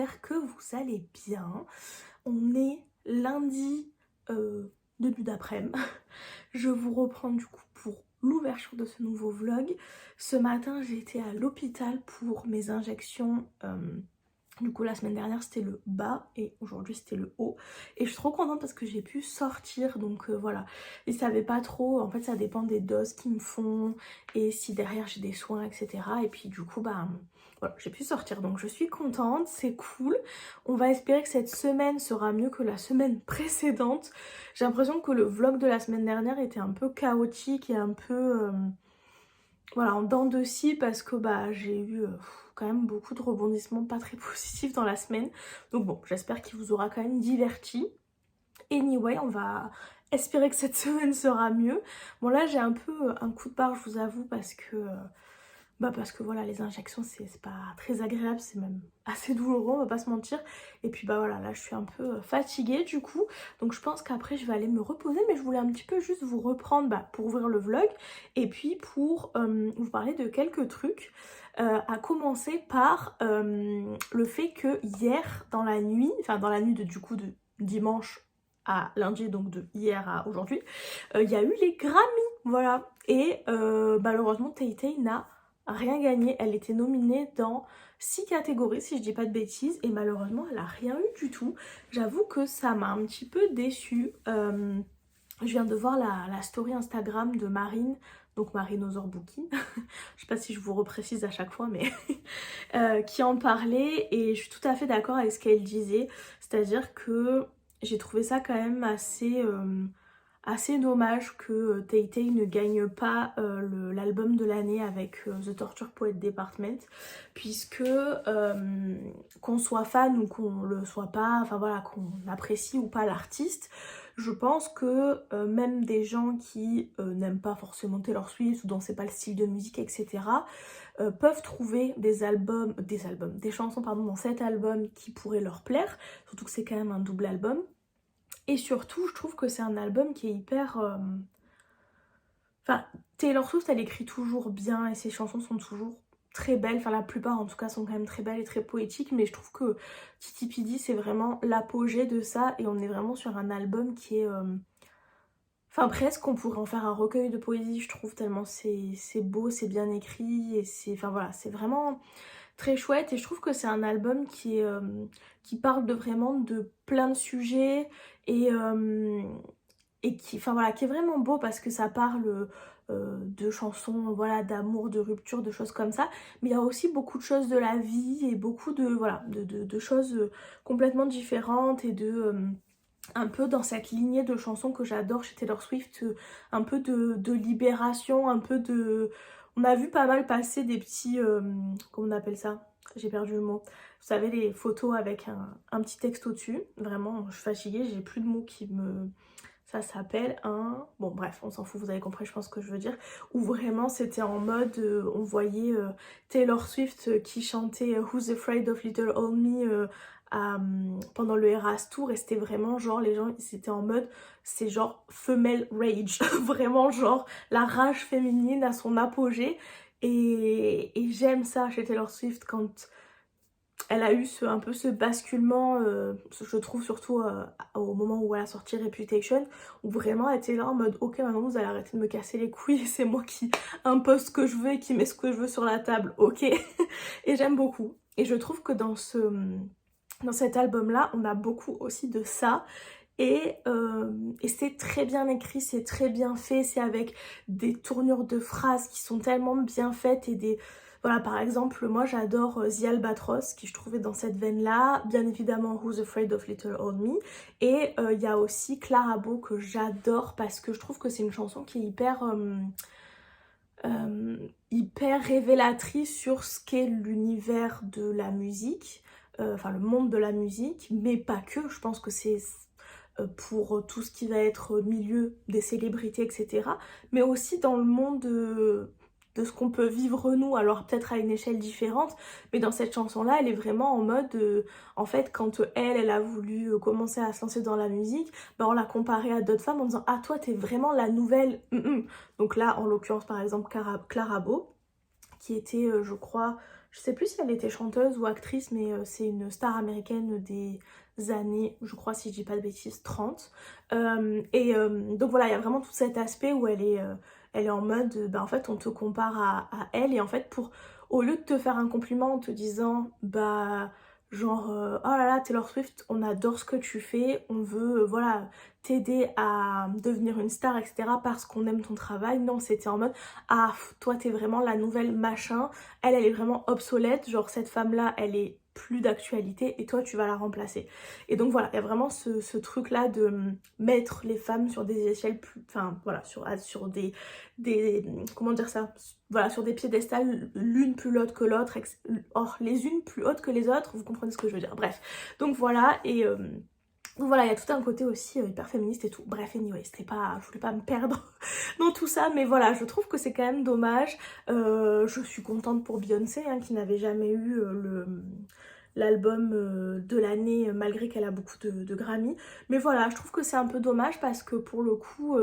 j'espère que vous allez bien. On est lundi début d'après-midi. Je vous reprends du coup pour l'ouverture de ce nouveau vlog. Ce matin j'ai été à l'hôpital pour mes injections. Du coup la semaine dernière c'était le bas et aujourd'hui c'était le haut. Et je suis trop contente parce que j'ai pu sortir, donc voilà. Ils savaient pas trop, en fait ça dépend des doses qu'ils me font et si derrière j'ai des soins, etc. Et puis du coup bah voilà, j'ai pu sortir, donc je suis contente, c'est cool. On va espérer que cette semaine sera mieux que la semaine précédente. J'ai l'impression que le vlog de la semaine dernière était un peu chaotique et un peu voilà, en dents de scie parce que bah j'ai eu quand même beaucoup de rebondissements pas très positifs dans la semaine. Donc bon, j'espère qu'il vous aura quand même diverti. Anyway, on va espérer que cette semaine sera mieux. Bon là j'ai un peu un coup de barre, je vous avoue, parce que voilà, les injections c'est pas très agréable, c'est même assez douloureux, on va pas se mentir. Et puis bah voilà, là je suis un peu fatiguée du coup, donc je pense qu'après je vais aller me reposer. Mais je voulais un petit peu juste vous reprendre pour ouvrir le vlog et puis pour vous parler de quelques trucs. À commencer par le fait que hier dans la nuit, enfin dans la nuit du coup de dimanche à lundi, donc de hier à aujourd'hui, il y a eu les Grammys, voilà. Et malheureusement Tay Tay n'a rien gagné. Elle était nominée dans 6 catégories si je dis pas de bêtises et malheureusement elle a rien eu du tout. J'avoue que ça m'a un petit peu déçue. Je viens de voir la story Instagram de Marine, donc Marine Ozorbuki, je sais pas si je vous reprécise à chaque fois, mais qui en parlait et je suis tout à fait d'accord avec ce qu'elle disait. C'est-à-dire que j'ai trouvé ça quand même assez dommage que Tay Tay ne gagne pas l'album de l'année avec The Torture Poet Department, puisque qu'on soit fan ou qu'on le soit pas, enfin voilà, qu'on apprécie ou pas l'artiste, je pense que même des gens qui n'aiment pas forcément Taylor Swift ou dont c'est pas le style de musique, etc., peuvent trouver des chansons pardon, dans cet album qui pourraient leur plaire, surtout que c'est quand même un double album. Et surtout, je trouve que c'est un album qui est hyper... Enfin, Taylor Swift, elle écrit toujours bien et ses chansons sont toujours très belles. Enfin, la plupart, en tout cas, sont quand même très belles et très poétiques. Mais je trouve que Titi Pidi, c'est vraiment l'apogée de ça. Et on est vraiment sur un album qui est... Enfin, presque, on pourrait en faire un recueil de poésie, je trouve, tellement c'est beau, c'est bien écrit. Et c'est... Enfin, voilà, c'est vraiment très chouette. Et je trouve que c'est un album qui parle de vraiment de plein de sujets et qui, enfin voilà, qui est vraiment beau parce que ça parle de chansons, voilà, d'amour, de rupture, de choses comme ça. Mais il y a aussi beaucoup de choses de la vie et beaucoup de, voilà, de choses complètement différentes et un peu dans cette lignée de chansons que j'adore chez Taylor Swift, un peu de libération, un peu de... On a vu pas mal passer des petits... comment on appelle ça? J'ai perdu le mot. Vous savez, les photos avec un petit texte au-dessus. Vraiment, je suis fatiguée, j'ai plus de mots qui me... Ça s'appelle un... Bon bref, on s'en fout, vous avez compris je pense ce que je veux dire. Où vraiment c'était en mode, on voyait Taylor Swift qui chantait Who's Afraid of Little Old Me pendant le Eras Tour. Et c'était vraiment genre, les gens c'était en mode, c'est genre female rage. Vraiment genre la rage féminine à son apogée. Et j'aime ça chez Taylor Swift quand... Elle a eu un peu ce basculement, je trouve surtout au moment où elle a sorti Reputation, où vraiment elle était là en mode ok maintenant vous allez arrêter de me casser les couilles, c'est moi qui impose ce que je veux et qui met ce que je veux sur la table, ok. Et j'aime beaucoup. Et je trouve que dans cet album là, on a beaucoup aussi de ça. Et c'est très bien écrit, c'est très bien fait, c'est avec des tournures de phrases qui sont tellement bien faites et des... Voilà, par exemple, moi j'adore The Albatros, qui je trouvais dans cette veine-là, bien évidemment Who's Afraid of Little Old Me, et il y a aussi Clara Bow que j'adore parce que je trouve que c'est une chanson qui est hyper révélatrice sur ce qu'est l'univers de la musique, enfin le monde de la musique, mais pas que, je pense que c'est pour tout ce qui va être milieu des célébrités, etc. Mais aussi dans le monde de ce qu'on peut vivre nous, alors peut-être à une échelle différente, mais dans cette chanson-là, elle est vraiment en mode, en fait, quand elle a voulu commencer à se lancer dans la musique, ben on l'a comparée à d'autres femmes en disant « Ah, toi, t'es vraiment la nouvelle Donc là, en l'occurrence, par exemple, Clara Bow, qui était, je crois, je sais plus si elle était chanteuse ou actrice, mais c'est une star américaine des années, je crois si je dis pas de bêtises, 30. Donc voilà, il y a vraiment tout cet aspect où elle est en mode, bah en fait on te compare à elle, et en fait au lieu de te faire un compliment en te disant, bah genre, oh là là Taylor Swift, on adore ce que tu fais, on veut, voilà, t'aider à devenir une star, etc. parce qu'on aime ton travail. Non, c'était en mode, ah, toi t'es vraiment la nouvelle machin, elle est vraiment obsolète, genre cette femme-là, elle est plus d'actualité et toi tu vas la remplacer. Et donc voilà, il y a vraiment ce truc-là de mettre les femmes sur des échelles plus, enfin voilà, sur des, comment dire ça, voilà, sur des piédestals, l'une plus haute que l'autre, or les unes plus hautes que les autres, vous comprenez ce que je veux dire. Bref, donc voilà, et voilà, il y a tout un côté aussi hyper féministe et tout. Bref, anyway, je voulais pas me perdre dans tout ça, mais voilà, je trouve que c'est quand même dommage. Je suis contente pour Beyoncé, hein, qui n'avait jamais eu l'album de l'année, malgré qu'elle a beaucoup de Grammy. Mais voilà, je trouve que c'est un peu dommage parce que pour le coup,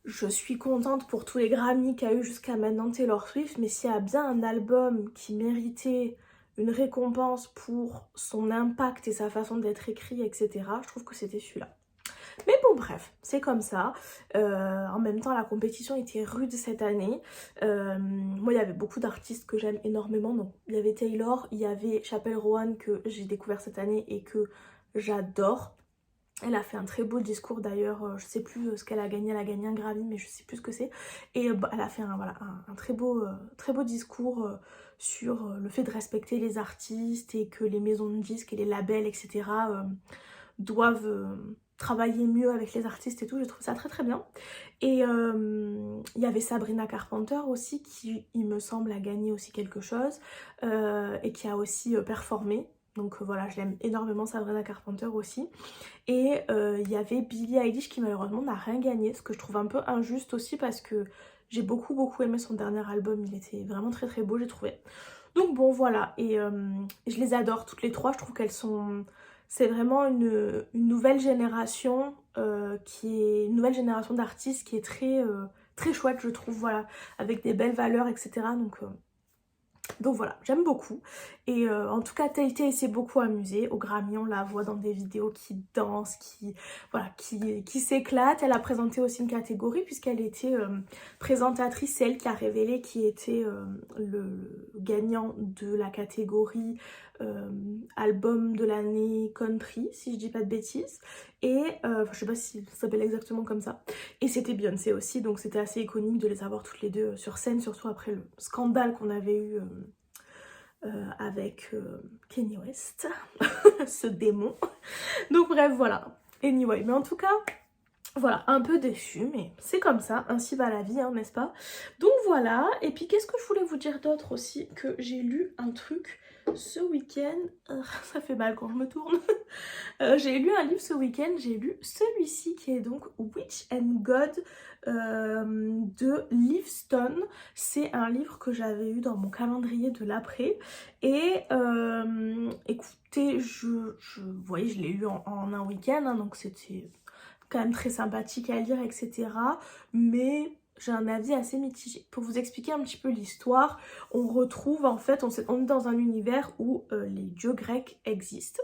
je suis contente pour tous les Grammy qu'a eu jusqu'à maintenant Taylor Swift, mais s'il y a bien un album qui méritait une récompense pour son impact et sa façon d'être écrit, etc., je trouve que c'était celui-là. Mais bon, bref, c'est comme ça. En même temps, la compétition était rude cette année. Moi, il y avait beaucoup d'artistes que j'aime énormément. Donc, il y avait Taylor, il y avait Chappell Roan que j'ai découvert cette année et que j'adore. Elle a fait un très beau discours d'ailleurs, je sais plus ce qu'elle a gagné, elle a gagné un Grammy mais je sais plus ce que c'est. Et bah, elle a fait voilà, un très beau discours sur le fait de respecter les artistes et que les maisons de disques et les labels, etc. Doivent travailler mieux avec les artistes et tout. J'ai trouvé ça très très bien. Et il y avait Sabrina Carpenter aussi qui, il me semble, a gagné aussi quelque chose et qui a aussi performé. Donc voilà, je l'aime énormément, Sabrina Carpenter aussi. Et il y avait Billie Eilish qui malheureusement n'a rien gagné, ce que je trouve un peu injuste aussi parce que j'ai beaucoup aimé son dernier album, il était vraiment très très beau, j'ai trouvé. Donc bon voilà, et je les adore toutes les trois, je trouve qu'elles sont... C'est vraiment une nouvelle génération qui est une nouvelle génération d'artistes qui est très chouette, je trouve, voilà, avec des belles valeurs, etc. Donc voilà, j'aime beaucoup. Et en tout cas, Tay s'est beaucoup amusée. Au Grammy, on la voit dans des vidéos qui danse, voilà, qui s'éclate. Elle a présenté aussi une catégorie puisqu'elle était présentatrice. C'est elle qui a révélé qui était le gagnant de la catégorie album de l'année country, si je dis pas de bêtises. Et je sais pas si ça s'appelle exactement comme ça. Et c'était Beyoncé aussi, donc c'était assez iconique de les avoir toutes les deux sur scène, surtout après le scandale qu'on avait eu avec Kanye West, ce démon. Donc bref, voilà. Anyway, mais en tout cas, voilà, un peu déçue, mais c'est comme ça, ainsi va la vie, hein, n'est-ce pas? Donc voilà, et puis qu'est-ce que je voulais vous dire d'autre aussi? Que j'ai lu un truc ce week-end, ça fait mal quand je me tourne. J'ai lu un livre ce week-end, j'ai lu celui-ci qui est donc Witch and God de Liv Stone. C'est un livre que j'avais eu dans mon calendrier de l'après. Et écoutez, vous voyez, je l'ai lu en un week-end, hein, donc c'était quand même très sympathique à lire, etc. Mais j'ai un avis assez mitigé. Pour vous expliquer un petit peu l'histoire, on retrouve en fait, on est dans un univers où les dieux grecs existent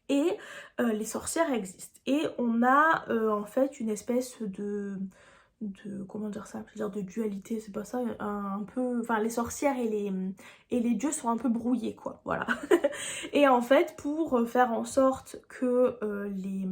et les sorcières existent. Et on a en fait une espèce de comment dire ça, je veux dire de dualité, c'est pas ça, un peu, enfin les sorcières et les dieux sont un peu brouillés quoi, voilà. Et en fait pour faire en sorte que les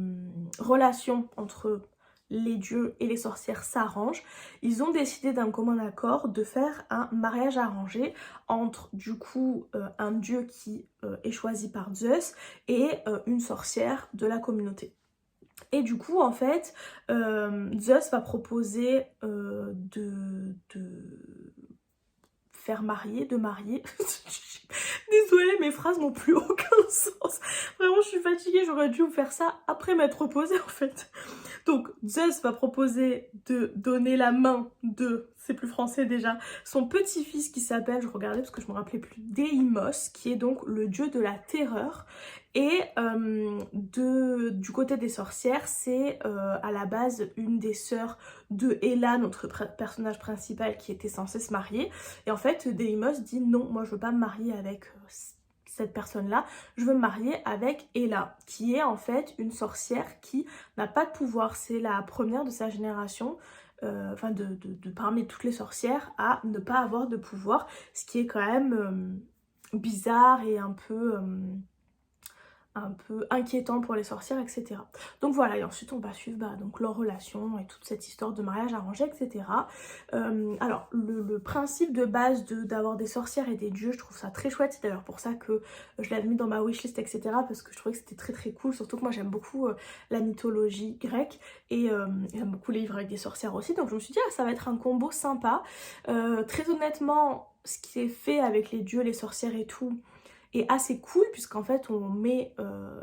relations entre les dieux et les sorcières s'arrangent, ils ont décidé d'un commun accord de faire un mariage arrangé entre du coup un dieu qui est choisi par Zeus et une sorcière de la communauté. Et du coup, en fait, Zeus va proposer de faire marier, de marier. Désolée, mes phrases n'ont plus aucun sens. Vraiment, je suis fatiguée, j'aurais dû vous faire ça après m'être reposée en fait. Donc Zeus va proposer de donner la main de, c'est plus français déjà, son petit-fils qui s'appelle, je regardais parce que je me rappelais plus, Deimos, qui est donc le dieu de la terreur. Et du côté des sorcières, c'est à la base une des sœurs de Hela, notre personnage principal, qui était censé se marier. Et en fait, Deimos dit non, moi je veux pas me marier avec cette personne-là, je veux me marier avec Hela, qui est en fait une sorcière qui n'a pas de pouvoir. C'est la première de sa génération, enfin de parmi toutes les sorcières, à ne pas avoir de pouvoir, ce qui est quand même bizarre et un peu inquiétant pour les sorcières, etc. Donc voilà, et ensuite on va suivre donc leur relation et toute cette histoire de mariage arrangé, etc. Alors le principe de base d'avoir des sorcières et des dieux, je trouve ça très chouette, c'est d'ailleurs pour ça que je l'ai mis dans ma wishlist, etc. parce que je trouvais que c'était très très cool, surtout que moi j'aime beaucoup la mythologie grecque et j'aime beaucoup les livres avec des sorcières aussi, donc je me suis dit ça va être un combo sympa. Très honnêtement, ce qui est fait avec les dieux, les sorcières et tout, est assez cool puisqu'en fait on met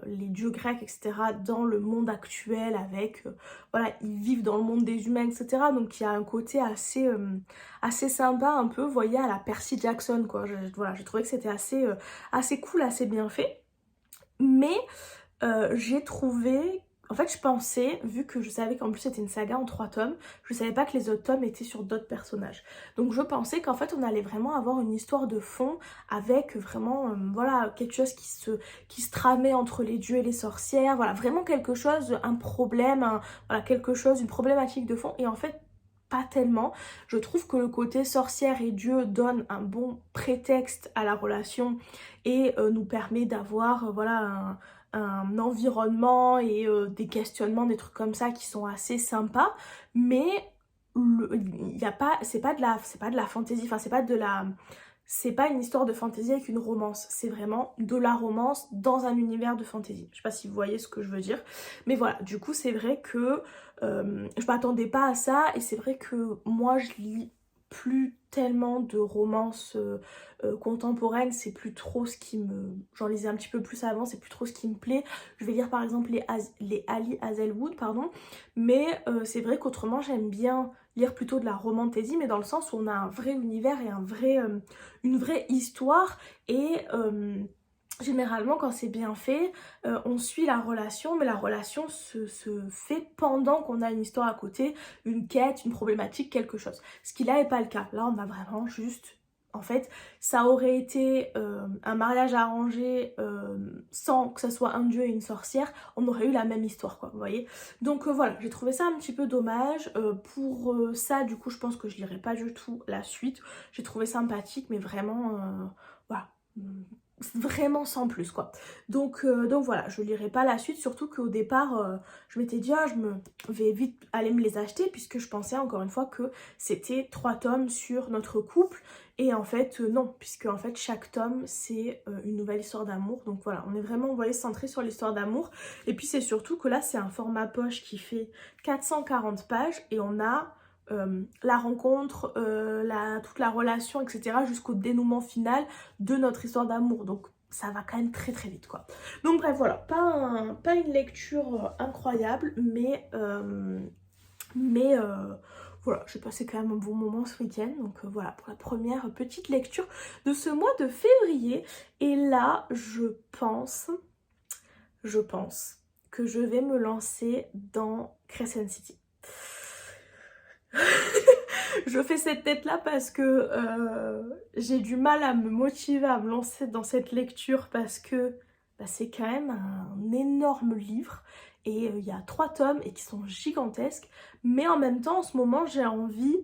les dieux grecs, etc. dans le monde actuel avec, voilà, ils vivent dans le monde des humains, etc. Donc il y a un côté assez sympa, un peu, vous voyez, à la Percy Jackson, quoi. Voilà, j'ai trouvé que c'était assez cool, assez bien fait. Mais j'ai trouvé... En fait, je pensais, vu que je savais qu'en plus c'était une saga en 3 tomes, je savais pas que les autres tomes étaient sur d'autres personnages. Donc je pensais qu'en fait on allait vraiment avoir une histoire de fond avec vraiment, voilà, quelque chose qui se tramait entre les dieux et les sorcières, voilà, vraiment quelque chose, un problème, voilà, quelque chose, une problématique de fond. Et en fait, pas tellement. Je trouve que le côté sorcière et dieu donne un bon prétexte à la relation et nous permet d'avoir, voilà, un environnement et des questionnements, des trucs comme ça qui sont assez sympas, mais il y a pas, c'est pas de la fantaisie, enfin c'est pas une histoire de fantaisie avec une romance, c'est vraiment de la romance dans un univers de fantaisie. Je sais pas si vous voyez ce que je veux dire, mais voilà, du coup c'est vrai que je m'attendais pas à ça, et c'est vrai que moi je lis plus tellement de romances contemporaines, c'est plus trop ce qui me... J'en lisais un petit peu plus avant, c'est plus trop ce qui me plaît. Je vais lire par exemple les Ali Hazelwood, pardon, mais c'est vrai qu'autrement j'aime bien lire plutôt de la romantaisie, mais dans le sens où on a un vrai univers et une vraie histoire, et généralement quand c'est bien fait, on suit la relation, mais la relation se fait pendant qu'on a une histoire à côté, une quête, une problématique, quelque chose. Ce qui là n'est pas le cas. Là on a vraiment juste... En fait, ça aurait été un mariage arrangé sans que ça soit un dieu et une sorcière, on aurait eu la même histoire, quoi, vous voyez. Donc voilà, j'ai trouvé ça un petit peu dommage. Pour ça, du coup, je pense que je lirai pas du tout la suite. J'ai trouvé sympathique, mais vraiment, voilà, vraiment sans plus, quoi. Donc voilà, je lirai pas la suite, surtout qu'au départ, je m'étais dit, ah, je me vais vite aller me les acheter, puisque je pensais encore une fois que c'était 3 tomes sur notre couple. Et en fait, non, puisque en fait chaque tome c'est une nouvelle histoire d'amour. Donc voilà, on est vraiment, vous voyez, centré sur l'histoire d'amour. Et puis c'est surtout que là c'est un format poche qui fait 440 pages et on a la rencontre, toute la relation, etc. jusqu'au dénouement final de notre histoire d'amour. Donc ça va quand même très très vite, quoi. Donc bref, voilà, pas une lecture incroyable, mais voilà, j'ai passé quand même un bon moment ce week-end. Donc voilà, pour la première petite lecture de ce mois de février. Et là, je pense que je vais me lancer dans Crescent City. Je fais cette tête là parce que j'ai du mal à me motiver à me lancer dans cette lecture, parce que bah, c'est quand même un énorme livre et il y a 3 tomes et qui sont gigantesques, mais en même temps en ce moment j'ai envie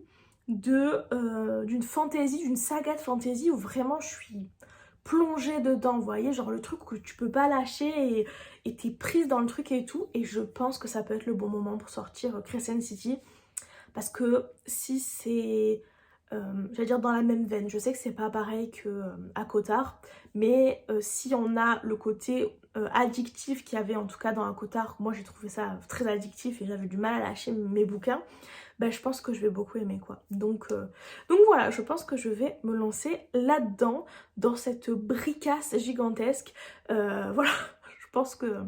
d'une fantaisie, d'une saga de fantaisie où vraiment je suis plongée dedans, vous voyez, genre le truc que tu peux pas lâcher et t'es prise dans le truc et tout, et je pense que ça peut être le bon moment pour sortir Crescent City. Parce que si c'est, j'allais dire dans la même veine, je sais que c'est pas pareil que ACOTAR, mais si on a le côté addictif qu'il y avait en tout cas dans ACOTAR, moi j'ai trouvé ça très addictif et j'avais du mal à lâcher mes bouquins, ben je pense que je vais beaucoup aimer, quoi. Donc voilà, je pense que je vais me lancer là-dedans, dans cette bricasse gigantesque. Voilà, je pense que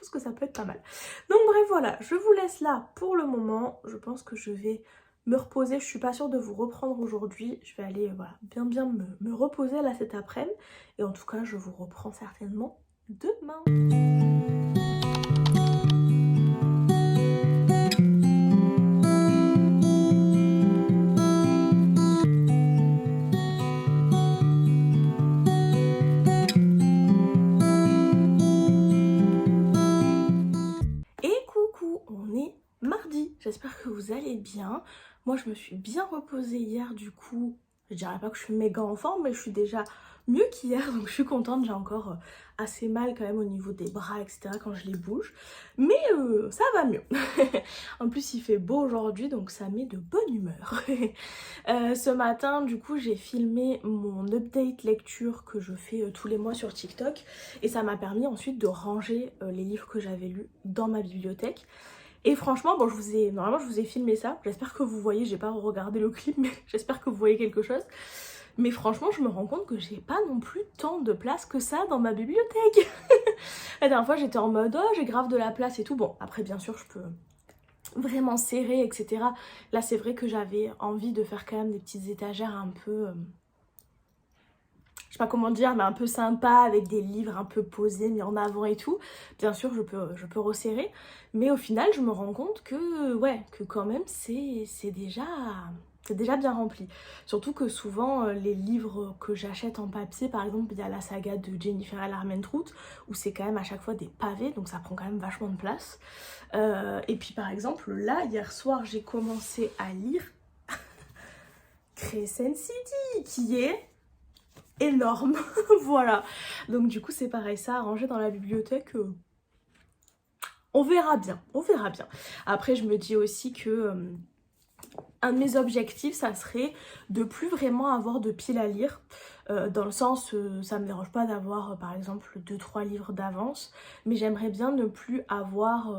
pense que ça peut être pas mal. Donc bref, voilà, je vous laisse là pour le moment. Je pense que je vais me reposer. Je suis pas sûre de vous reprendre aujourd'hui. Je vais aller voilà, bien me reposer là cet après-midi. Et en tout cas, je vous reprends certainement demain. Et coucou, on est mardi, j'espère que vous allez bien. Moi je me suis bien reposée hier du coup, je dirais pas que je suis méga en forme mais je suis déjà mieux qu'hier donc je suis contente. J'ai encore assez mal quand même au niveau des bras etc quand je les bouge, mais ça va mieux. En plus il fait beau aujourd'hui donc ça met de bonne humeur. Ce matin du coup j'ai filmé mon update lecture que je fais tous les mois sur TikTok et ça m'a permis ensuite de ranger les livres que j'avais lus dans ma bibliothèque. Et franchement, bon, normalement je vous ai filmé ça, j'espère que vous voyez, j'ai pas regardé le clip, mais j'espère que vous voyez quelque chose. Mais franchement, je me rends compte que j'ai pas non plus tant de place que ça dans ma bibliothèque. La dernière fois, j'étais en mode, oh, j'ai grave de la place et tout. Bon, après, bien sûr, je peux vraiment serrer, etc. Là, c'est vrai que j'avais envie de faire quand même des petites étagères un peu... je sais pas comment dire, mais un peu sympa, avec des livres un peu posés, mis en avant et tout. Bien sûr, je peux resserrer, mais au final, je me rends compte que, ouais, que quand même, c'est déjà bien rempli. Surtout que souvent, les livres que j'achète en papier, par exemple, il y a la saga de Jennifer Armentrout, où c'est quand même à chaque fois des pavés, donc ça prend quand même vachement de place. Et puis par exemple, là, hier soir, j'ai commencé à lire Crescent City, qui est énorme. Voilà, donc du coup c'est pareil, ça à ranger dans la bibliothèque, on verra bien, on verra bien. Après je me dis aussi que un de mes objectifs ça serait de plus vraiment avoir de piles à lire, dans le sens ça me dérange pas d'avoir par exemple 2-3 livres d'avance, mais j'aimerais bien ne plus avoir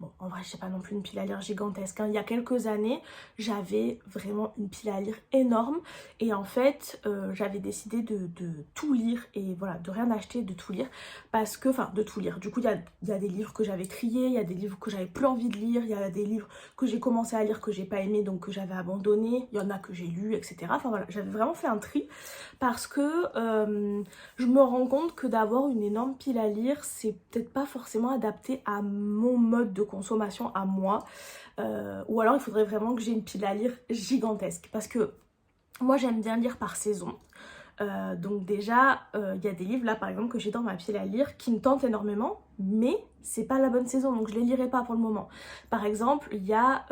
bon, en vrai, je sais pas non plus une pile à lire gigantesque, hein. Il y a quelques années, j'avais vraiment une pile à lire énorme. Et en fait, j'avais décidé de tout lire et voilà, de rien acheter, de tout lire. Parce que, enfin, de tout lire. Du coup, il y a des livres que j'avais triés, il y a des livres que j'avais plus envie de lire, il y a des livres que j'ai commencé à lire que j'ai pas aimé, donc que j'avais abandonné. Il y en a que j'ai lu, etc. Enfin voilà, j'avais vraiment fait un tri. Parce que je me rends compte que d'avoir une énorme pile à lire, c'est peut-être pas forcément adapté à mon mode de consommation à moi, ou alors il faudrait vraiment que j'ai une pile à lire gigantesque parce que moi j'aime bien lire par saison. Donc déjà il y a des livres là par exemple que j'ai dans ma pile à lire qui me tentent énormément mais c'est pas la bonne saison donc je les lirai pas pour le moment. Par exemple il y a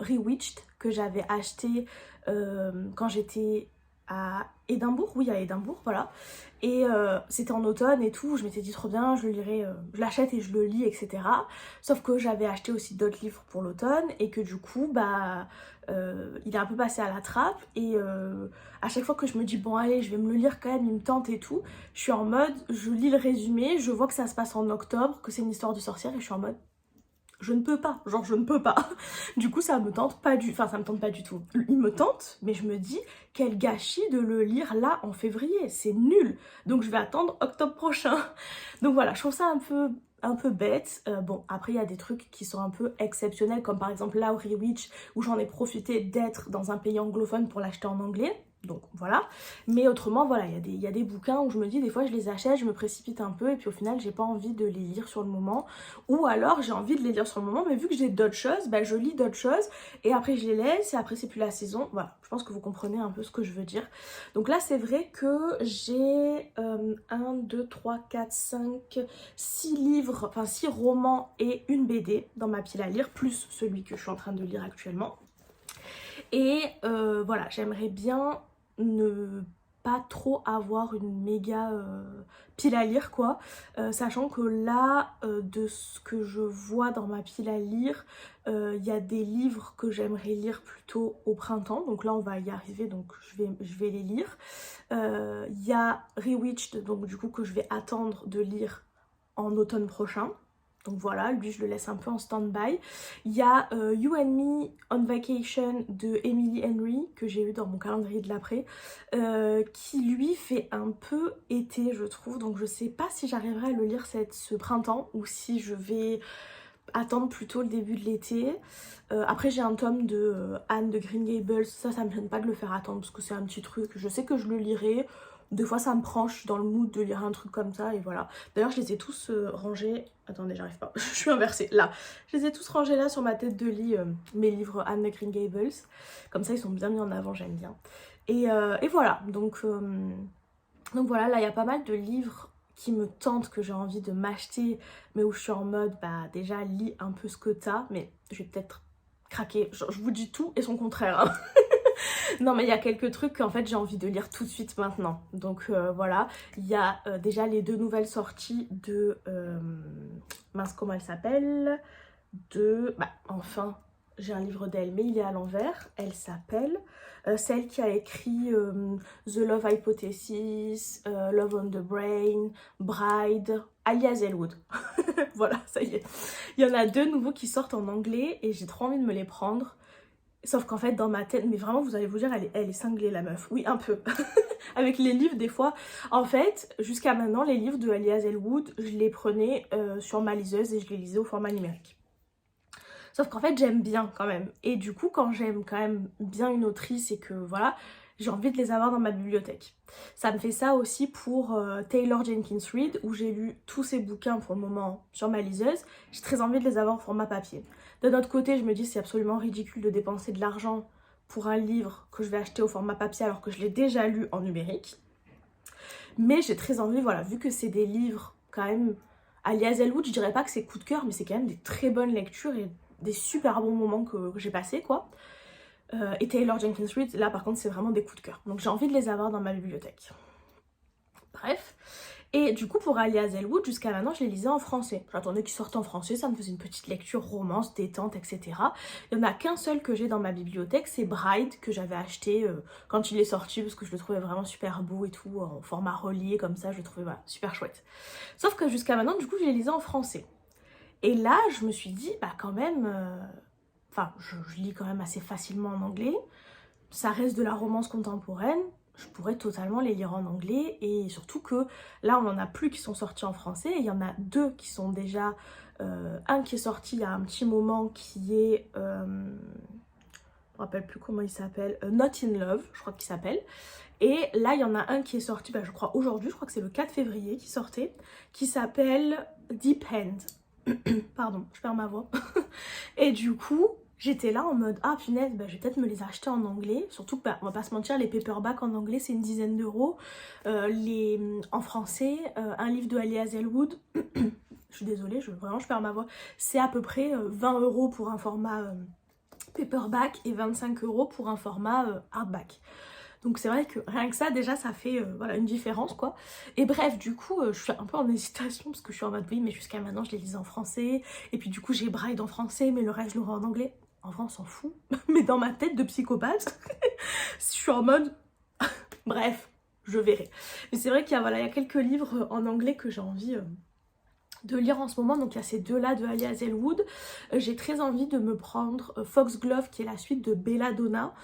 Rewitched que j'avais acheté quand j'étais à Édimbourg, oui à Édimbourg, voilà. Et c'était en automne et tout, je m'étais dit trop bien, je le lirai, je l'achète et je le lis, etc. Sauf que j'avais acheté aussi d'autres livres pour l'automne et que du coup, bah, il est un peu passé à la trappe et à chaque fois que je me dis bon allez, je vais me le lire quand même, il me tente et tout, je suis en mode, je lis le résumé, je vois que ça se passe en octobre, que c'est une histoire de sorcière et je suis en mode je ne peux pas, genre je ne peux pas. Du coup ça me tente pas ça me tente pas du tout. Il me tente, mais je me dis quel gâchis de le lire là en février, c'est nul. Donc je vais attendre octobre prochain. Donc voilà, je trouve ça un peu bête. Bon, après il y a des trucs qui sont un peu exceptionnels, comme par exemple Laurie Witch, où j'en ai profité d'être dans un pays anglophone pour l'acheter en anglais. Donc voilà, mais autrement voilà, il y a des bouquins où je me dis des fois je les achète, je me précipite un peu et puis au final j'ai pas envie de les lire sur le moment, ou alors j'ai envie de les lire sur le moment mais vu que j'ai d'autres choses, bah, je lis d'autres choses et après je les laisse et après c'est plus la saison. Voilà, je pense que vous comprenez un peu ce que je veux dire. Donc là c'est vrai que j'ai 1, 2, 3, 4, 5, 6 livres, enfin 6 romans et une BD dans ma pile à lire, plus celui que je suis en train de lire actuellement. Et voilà, j'aimerais bien ne pas trop avoir une méga pile à lire quoi, sachant que là de ce que je vois dans ma pile à lire, il y a des livres que j'aimerais lire plutôt au printemps, donc là on va y arriver, donc je vais les lire. Il y a Rewitched, donc du coup que je vais attendre de lire en automne prochain. Donc voilà, lui je le laisse un peu en stand-by. Il y a You and Me on Vacation de Emily Henry, que j'ai eu dans mon calendrier de l'après, qui lui fait un peu été je trouve. Donc je sais pas si j'arriverai à le lire ce printemps ou si je vais attendre plutôt le début de l'été. Après j'ai un tome de Anne de Green Gables, ça me gêne pas de le faire attendre parce que c'est un petit truc, je sais que je le lirai. Des fois ça me prend, je suis dans le mood de lire un truc comme ça et voilà. D'ailleurs je les ai tous rangés, attendez j'arrive pas, je suis inversée, là. Je les ai tous rangés là sur ma tête de lit, mes livres Anne de Green Gables. Comme ça ils sont bien mis en avant, j'aime bien. Et voilà, donc voilà, là il y a pas mal de livres qui me tentent, que j'ai envie de m'acheter, mais où je suis en mode, bah déjà lis un peu ce que t'as, mais je vais peut-être craquer, je vous dis tout et son contraire, hein. Non mais il y a quelques trucs qu'en fait j'ai envie de lire tout de suite maintenant. Donc voilà, il y a déjà les 2 nouvelles sorties de... mince, comment elle s'appelle? Bah enfin, j'ai un livre d'elle mais il est à l'envers. Elle s'appelle... celle qui a écrit The Love Hypothesis, Love on the Brain, Bride, alias Elwood. Voilà, ça y est. Il y en a 2 nouveaux qui sortent en anglais et j'ai trop envie de me les prendre. Sauf qu'en fait, dans ma tête, mais vraiment, vous allez vous dire, elle est cinglée, la meuf. Oui, un peu. Avec les livres, des fois. En fait, jusqu'à maintenant, les livres de Alias Elwood, je les prenais sur ma liseuse et je les lisais au format numérique. Sauf qu'en fait, j'aime bien quand même. Et du coup, quand j'aime quand même bien une autrice et que, voilà, j'ai envie de les avoir dans ma bibliothèque. Ça me fait ça aussi pour Taylor Jenkins Reid, où j'ai lu tous ses bouquins pour le moment sur ma liseuse. J'ai très envie de les avoir en format papier. D'un autre côté, je me dis c'est absolument ridicule de dépenser de l'argent pour un livre que je vais acheter au format papier alors que je l'ai déjà lu en numérique. Mais j'ai très envie, voilà, vu que c'est des livres quand même... Alias Elwood, je dirais pas que c'est coup de cœur, mais c'est quand même des très bonnes lectures et des super bons moments que j'ai passés, quoi. Et Taylor Jenkins Reid, là par contre c'est vraiment des coups de cœur. Donc j'ai envie de les avoir dans ma bibliothèque. Bref. Et du coup pour Alias Elwood, jusqu'à maintenant je les lisais en français. J'attendais qu'ils sortent en français, ça me faisait une petite lecture romance, détente, etc. Il n'y en a qu'un seul que j'ai dans ma bibliothèque, c'est Bride, que j'avais acheté quand il est sorti parce que je le trouvais vraiment super beau et tout, en format relié comme ça, je le trouvais voilà, super chouette. Sauf que jusqu'à maintenant du coup je les lisais en français. Et là je me suis dit bah quand même... Enfin, je lis quand même assez facilement en anglais. Ça reste de la romance contemporaine. Je pourrais totalement les lire en anglais. Et surtout que là, on n'en a plus qui sont sortis en français. Il y en a 2 qui sont déjà... un qui est sorti il y a un petit moment qui est... je ne me rappelle plus comment il s'appelle. Not in Love, je crois qu'il s'appelle. Et là, il y en a un qui est sorti, bah, je crois aujourd'hui, je crois que c'est le 4 février qui sortait, qui s'appelle Deep End. Pardon, je perds ma voix. Et du coup, j'étais là en mode ah punaise, bah, je vais peut-être me les acheter en anglais. Surtout que bah, on va pas se mentir, les paperbacks en anglais c'est une dizaine d'euros. En français, un livre de Alias Elwood, je suis désolée, vraiment je perds ma voix, c'est à peu près 20 euros pour un format paperback et 25 euros pour un format hardback. Donc c'est vrai que rien que ça, déjà, ça fait voilà, une différence, quoi. Et bref, du coup, je suis un peu en hésitation parce que je suis en mode, oui, mais jusqu'à maintenant, je les lisais en français. Et puis du coup, j'ai Bride en français, mais le reste, je l'aurai en anglais. En vrai, on s'en fout. Mais dans ma tête de psychopathe, je suis en mode... Bref, je verrai. Mais c'est vrai qu'il y a, voilà, il y a quelques livres en anglais que j'ai envie... de lire en ce moment, donc il y a ces 2 là de Alias Elwood. J'ai très envie de me prendre Foxglove qui est la suite de Belladonna,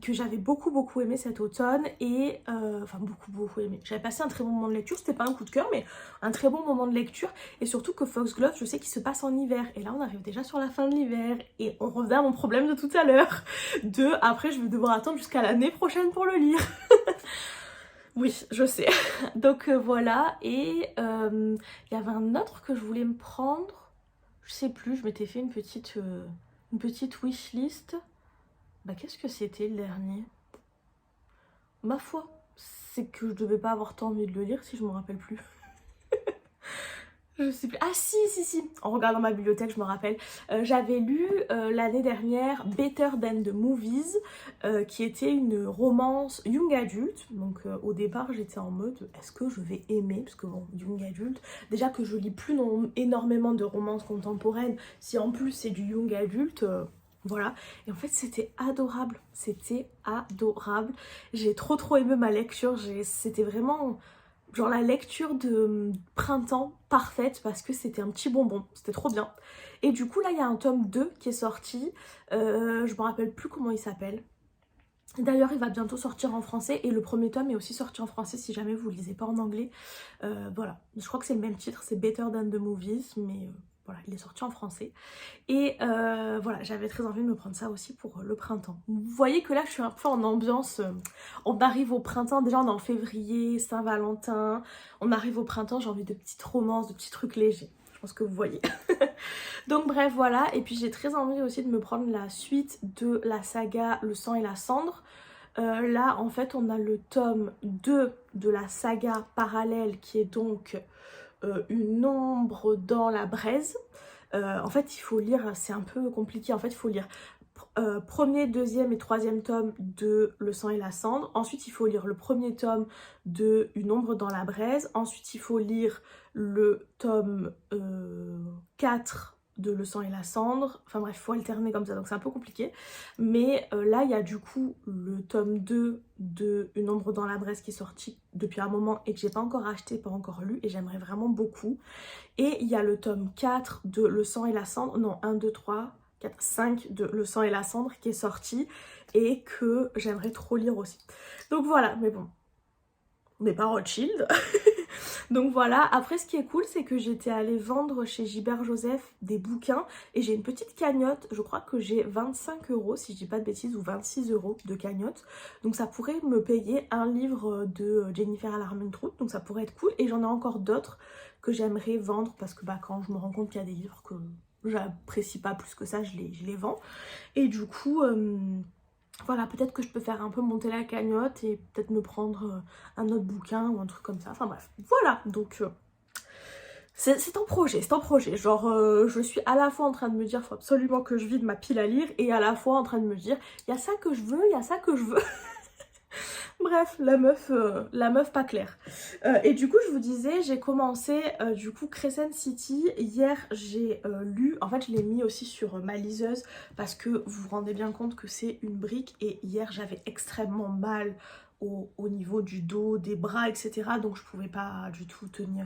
que j'avais beaucoup aimé cet automne et enfin beaucoup aimé. J'avais passé un très bon moment de lecture, c'était pas un coup de cœur mais un très bon moment de lecture et surtout que Foxglove je sais qu'il se passe en hiver et là on arrive déjà sur la fin de l'hiver et on revient à mon problème de tout à l'heure après je vais devoir attendre jusqu'à l'année prochaine pour le lire. Oui, je sais. Donc voilà, et il y avait un autre que je voulais me prendre, je sais plus, je m'étais fait une petite wishlist. Bah qu'est-ce que c'était le dernier? Ma foi, c'est que je devais pas avoir tant envie de le lire si je me rappelle plus. Je sais plus. Ah si, en regardant ma bibliothèque, je me rappelle. J'avais lu l'année dernière Better Than the Movies, qui était une romance young adult. Donc au départ, j'étais en mode, est-ce que je vais aimer? Parce que bon, young adult, déjà que je lis plus énormément de romances contemporaines, si en plus c'est du young adult... Voilà, et en fait c'était adorable, j'ai trop aimé ma lecture, c'était vraiment genre la lecture de printemps parfaite parce que c'était un petit bonbon, c'était trop bien. Et du coup là il y a un tome 2 qui est sorti, je me rappelle plus comment il s'appelle. D'ailleurs il va bientôt sortir en français et le premier tome est aussi sorti en français si jamais vous ne le lisez pas en anglais. Voilà, je crois que c'est le même titre, c'est Better Than the Movies, mais voilà, il est sorti en français. Et voilà, j'avais très envie de me prendre ça aussi pour le printemps. Vous voyez que là je suis un peu en ambiance, on arrive au printemps, déjà on est en février, Saint-Valentin, on arrive au printemps, j'ai envie de petites romances, de petits trucs légers. Je pense que vous voyez. Donc bref, voilà. Et puis j'ai très envie aussi de me prendre la suite de la saga Le sang et la cendre. Là, en fait, on a le tome 2 de la saga parallèle qui est donc Une ombre dans la braise. En fait, il faut lire, c'est un peu compliqué. En fait, il faut lire premier, deuxième et troisième tome de Le sang et la cendre. Ensuite, il faut lire le premier tome de Une ombre dans la braise. Ensuite, il faut lire le tome 4 de Le sang et la cendre. Enfin bref, il faut alterner comme ça, donc c'est un peu compliqué. Mais là, il y a du coup le tome 2 de Une ombre dans la braise qui est sorti depuis un moment et que j'ai pas encore acheté, pas encore lu, et j'aimerais vraiment beaucoup. Et il y a le tome 4 de Le sang et la cendre, non, 1, 2, 3, 4, 5 de Le sang et la cendre qui est sorti et que j'aimerais trop lire aussi. Donc voilà, mais bon, on n'est pas Rothschild. Donc voilà, après ce qui est cool c'est que j'étais allée vendre chez Gilbert Joseph des bouquins et j'ai une petite cagnotte, je crois que j'ai 25 € si je dis pas de bêtises ou 26 € de cagnotte. Donc ça pourrait me payer un livre de Jennifer Armentrout, donc ça pourrait être cool. Et j'en ai encore d'autres que j'aimerais vendre parce que bah, quand je me rends compte qu'il y a des livres que j'apprécie pas plus que ça, je les vends. Et du coup... voilà, peut-être que je peux faire un peu monter la cagnotte et peut-être me prendre un autre bouquin ou un truc comme ça. Enfin bref, voilà, donc c'est un projet, c'est un projet. Genre, je suis à la fois en train de me dire, faut absolument que je vide ma pile à lire, et à la fois en train de me dire, il y a ça que je veux, il y a ça que je veux. Bref, la meuf pas claire. Et du coup, je vous disais, j'ai commencé du coup Crescent City. Hier, j'ai lu, en fait, je l'ai mis aussi sur ma liseuse parce que vous vous rendez bien compte que c'est une brique. Et hier, j'avais extrêmement mal au niveau du dos, des bras, etc. Donc, je pouvais pas du tout tenir.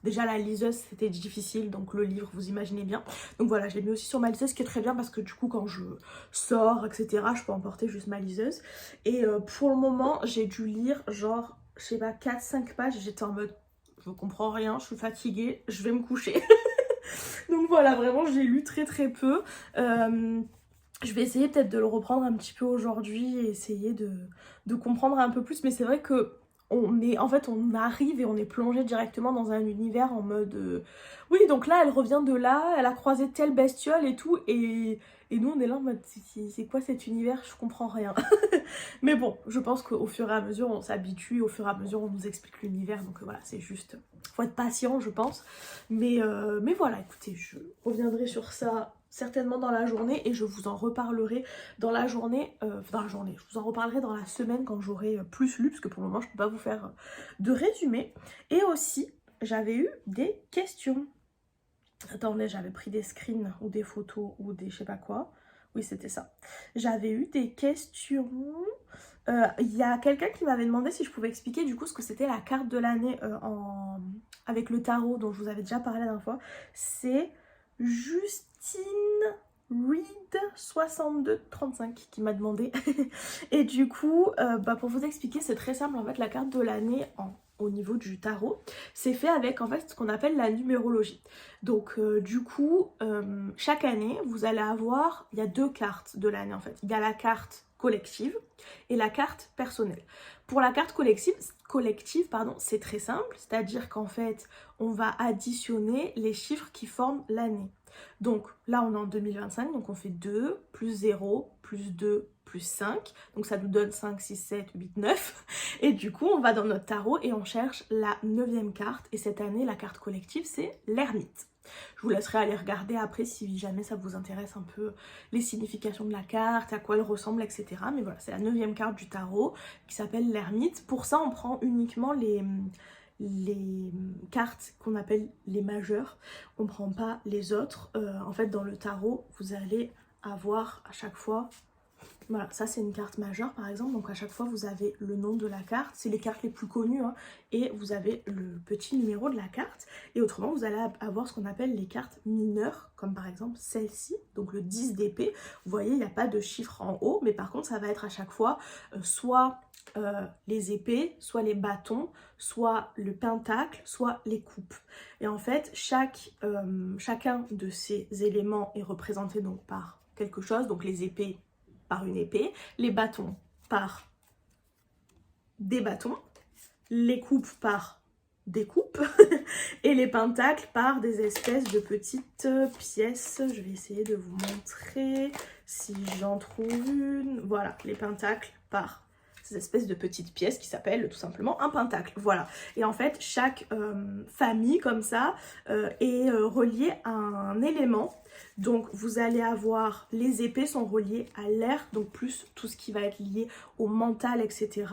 Déjà la liseuse c'était difficile, donc le livre vous imaginez bien. Donc voilà, je l'ai mis aussi sur ma liseuse, ce qui est très bien parce que du coup quand je sors etc je peux emporter juste ma liseuse. Et pour le moment j'ai dû lire genre je sais pas 4-5 pages et j'étais en mode je comprends rien, je suis fatiguée, je vais me coucher. Donc voilà, vraiment j'ai lu très très peu. Je vais essayer peut-être de le reprendre un petit peu aujourd'hui et essayer de comprendre un peu plus, mais c'est vrai que en fait on arrive et on est plongé directement dans un univers en mode oui donc là elle revient de là, elle a croisé telle bestiole et tout et nous on est là en mode c'est quoi cet univers, je comprends rien. Mais bon, je pense qu'au fur et à mesure on s'habitue, au fur et à mesure on nous explique l'univers, donc voilà, c'est juste, faut être patient je pense. Mais voilà, écoutez, je reviendrai sur ça certainement dans la journée et je vous en reparlerai dans la journée, je vous en reparlerai dans la semaine quand j'aurai plus lu, parce que pour le moment je peux pas vous faire de résumé. Et aussi, j'avais eu des questions. Attendez, j'avais pris des screens ou des photos ou des je sais pas quoi. Oui, c'était ça. J'avais eu des questions. Il y a quelqu'un qui m'avait demandé si je pouvais expliquer du coup ce que c'était la carte de l'année avec le tarot dont je vous avais déjà parlé la dernière fois. C'est Justine Reed 6235 qui m'a demandé. Et du coup, pour vous expliquer, c'est très simple. En fait, la carte de l'année au niveau du tarot, c'est fait avec en fait ce qu'on appelle la numérologie. Donc du coup, chaque année, vous allez avoir, il y a deux cartes de l'année en fait. Il y a la carte collective et la carte personnelle. Pour la carte collective pardon, c'est très simple, c'est-à-dire qu'en fait, on va additionner les chiffres qui forment l'année. Donc là, on est en 2025, donc on fait 2 plus 0 plus 2 plus 5. Donc ça nous donne 5, 6, 7, 8, 9. Et du coup, on va dans notre tarot et on cherche la 9e carte. Et cette année, la carte collective, c'est l'ermite. Je vous laisserai aller regarder après si jamais ça vous intéresse un peu les significations de la carte, à quoi elle ressemble, etc. Mais voilà, c'est la 9e carte du tarot qui s'appelle l'ermite. Pour ça, on prend uniquement les cartes qu'on appelle les majeures, on prend pas les autres. En fait dans le tarot vous allez avoir à chaque fois Voilà, ça c'est une carte majeure par exemple, donc à chaque fois vous avez le nom de la carte, c'est les cartes les plus connues, hein, et vous avez le petit numéro de la carte, et autrement vous allez avoir ce qu'on appelle les cartes mineures, comme par exemple celle-ci, donc le 10 d'épée. Vous voyez, il n'y a pas de chiffre en haut, mais par contre ça va être à chaque fois soit les épées, soit les bâtons, soit le pentacle, soit les coupes. Et en fait, chacun de ces éléments est représenté donc par quelque chose, donc les épées par une épée, les bâtons par des bâtons, les coupes par des coupes et les pentacles par des espèces de petites pièces. Je vais essayer de vous montrer si j'en trouve une. Voilà, les pentacles par ces espèces de petites pièces qui s'appellent tout simplement un pentacle. Voilà. Et en fait, chaque famille comme ça est reliée à un élément. Donc vous allez avoir, les épées sont reliées à l'air, donc plus tout ce qui va être lié au mental, etc.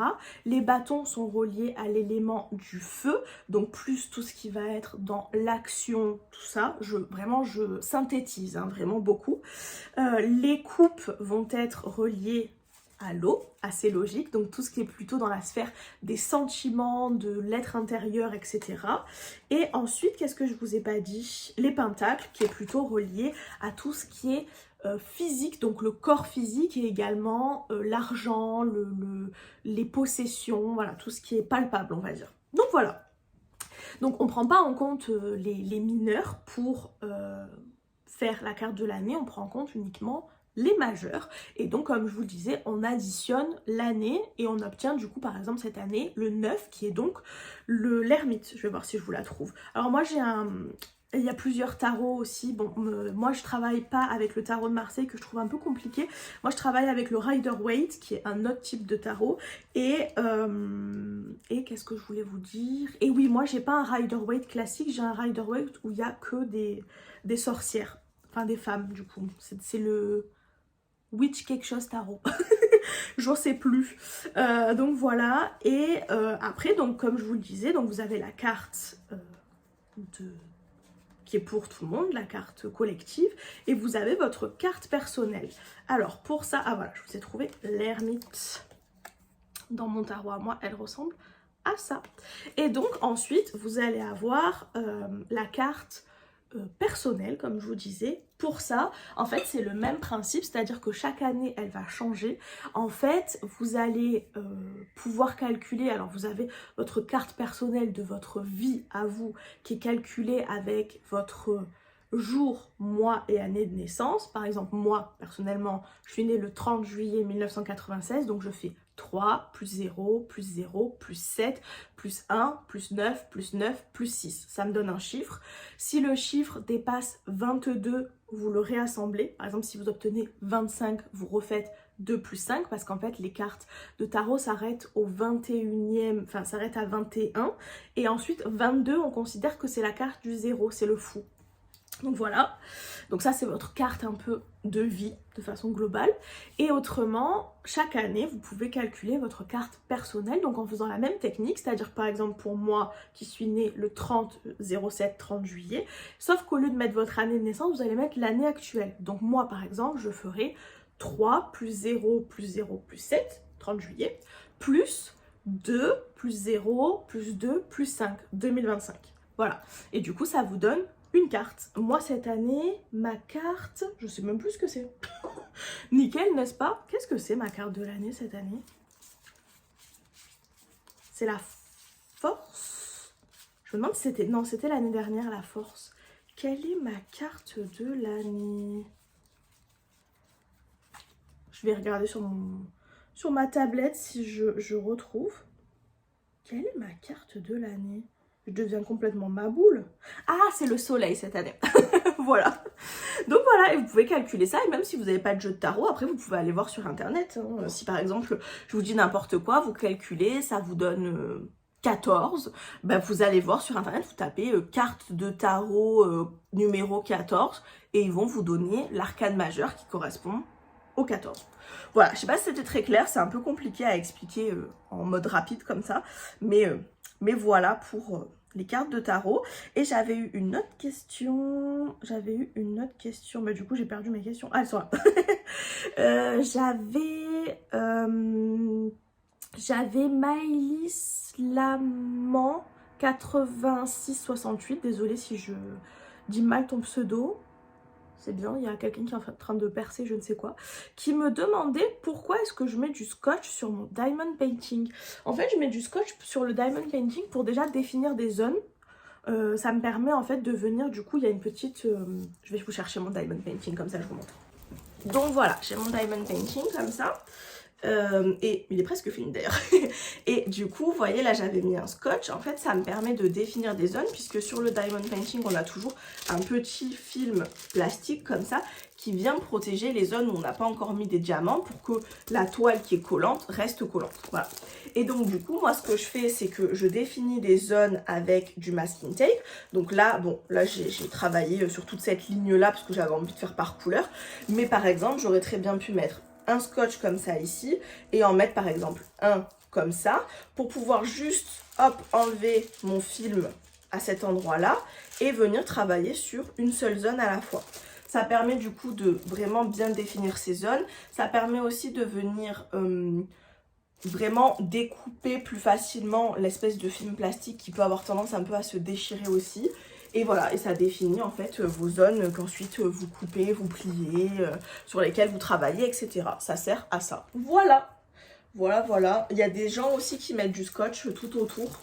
Les bâtons sont reliés à l'élément du feu, donc plus tout ce qui va être dans l'action, tout ça. Vraiment, je synthétise, hein, vraiment beaucoup. Les coupes vont être reliées à l'eau, assez logique, donc tout ce qui est plutôt dans la sphère des sentiments, de l'être intérieur, etc. Et ensuite, qu'est-ce que je vous ai pas dit? Les pentacles, qui est plutôt relié à tout ce qui est physique, donc le corps physique et également l'argent, les possessions, voilà, tout ce qui est palpable, on va dire. Donc voilà. Donc on ne prend pas en compte les mineurs pour faire la carte de l'année, on prend en compte uniquement les majeurs, et donc comme je vous le disais, on additionne l'année et on obtient du coup par exemple cette année le 9 qui est donc l'ermite. Je vais voir si je vous la trouve. Alors moi il y a plusieurs tarots aussi. Bon, moi je travaille pas avec le tarot de Marseille que je trouve un peu compliqué. Moi je travaille avec le Rider-Waite qui est un autre type de tarot. Et qu'est-ce que je voulais vous dire? Et oui, moi j'ai pas un Rider-Waite classique, j'ai un Rider-Waite où il y a que des sorcières. Enfin des femmes du coup. C'est le Witch quelque chose tarot. Je sais plus. Donc voilà. Et après, donc comme je vous le disais, donc vous avez la carte qui est pour tout le monde, la carte collective, et vous avez votre carte personnelle. Alors pour ça, ah voilà, je vous ai trouvé l'ermite dans mon tarot à moi, elle ressemble à ça. Et donc ensuite, vous allez avoir la carte personnelle, comme je vous disais. Pour ça, en fait, c'est le même principe, c'est-à-dire que chaque année, elle va changer. En fait, vous allez pouvoir calculer, alors vous avez votre carte personnelle de votre vie à vous, qui est calculée avec votre jour, mois et année de naissance. Par exemple, moi, personnellement, je suis née le 30 juillet 1996, donc je fais 3, plus 0, plus 0, plus 7, plus 1, plus 9, plus 9, plus 6. Ça me donne un chiffre. Si le chiffre dépasse 22, vous le réassemblez. Par exemple, si vous obtenez 25, vous refaites 2 plus 5, parce qu'en fait, les cartes de tarot s'arrêtent au 21e, enfin, s'arrêtent à 21. Et ensuite, 22, on considère que c'est la carte du 0, c'est le fou. Donc voilà, donc ça c'est votre carte un peu de vie de façon globale. Et autrement, chaque année, vous pouvez calculer votre carte personnelle, donc en faisant la même technique, c'est-à-dire par exemple pour moi qui suis née le 30 juillet, sauf qu'au lieu de mettre votre année de naissance, vous allez mettre l'année actuelle. Donc moi par exemple, je ferai 3 plus 0 plus 0 plus 7, 30 juillet, plus 2 plus 0 plus 2 plus 5, 2025. Voilà, et du coup ça vous donne une carte. Moi cette année, ma carte, je sais même plus ce que c'est. Nickel, n'est-ce pas? Qu'est-ce que c'est ma carte de l'année cette année? C'est la force. Je me demande si c'était... Non, c'était l'année dernière la force. Quelle est ma carte de l'année? Je vais regarder sur ma tablette si je retrouve. Quelle est ma carte de l'année? Je deviens complètement ma boule. Ah, c'est le soleil cette année. Voilà. Donc voilà, et vous pouvez calculer ça. Et même si vous n'avez pas de jeu de tarot, après vous pouvez aller voir sur internet. Hein. Si par exemple, je vous dis n'importe quoi, vous calculez, ça vous donne 14. Ben, vous allez voir sur internet, vous tapez carte de tarot numéro 14. Et ils vont vous donner l'arcane majeur qui correspond au 14. Voilà, je sais pas si c'était très clair, c'est un peu compliqué à expliquer en mode rapide comme ça. Mais voilà pour les cartes de tarot. Et j'avais eu une autre question. Mais du coup j'ai perdu mes questions. Ah, elles sont là. J'avais Maëlys Lamant 8668. Désolée si je dis mal ton pseudo. C'est bien, il y a quelqu'un qui est en train de percer je ne sais quoi, qui me demandait pourquoi est-ce que je mets du scotch sur mon diamond painting. En fait, je mets du scotch sur le diamond painting pour déjà définir des zones. Ça me permet en fait de venir, du coup, il y a une petite... je vais vous chercher mon diamond painting, comme ça je vous montre. Donc voilà, j'ai mon diamond painting comme ça. Et il est presque fini d'ailleurs. Et du coup, vous voyez, là j'avais mis un scotch. En fait, ça me permet de définir des zones, puisque sur le diamond painting, on a toujours un petit film plastique comme ça qui vient protéger les zones où on n'a pas encore mis des diamants pour que la toile qui est collante reste collante. Voilà. Et donc du coup, moi ce que je fais, c'est que je définis des zones avec du masking tape. Donc là, bon, là j'ai travaillé sur toute cette ligne-là parce que j'avais envie de faire par couleur. Mais par exemple, j'aurais très bien pu mettre un scotch comme ça ici et en mettre par exemple un comme ça pour pouvoir juste hop enlever mon film à cet endroit là et venir travailler sur une seule zone à la fois. Ça permet du coup de vraiment bien définir ces zones. Ça permet aussi de venir vraiment découper plus facilement l'espèce de film plastique qui peut avoir tendance un peu à se déchirer aussi. Et voilà, et ça définit en fait vos zones qu'ensuite vous coupez, vous pliez, sur lesquelles vous travaillez, etc. Ça sert à ça. Voilà, voilà, voilà. Il y a des gens aussi qui mettent du scotch tout autour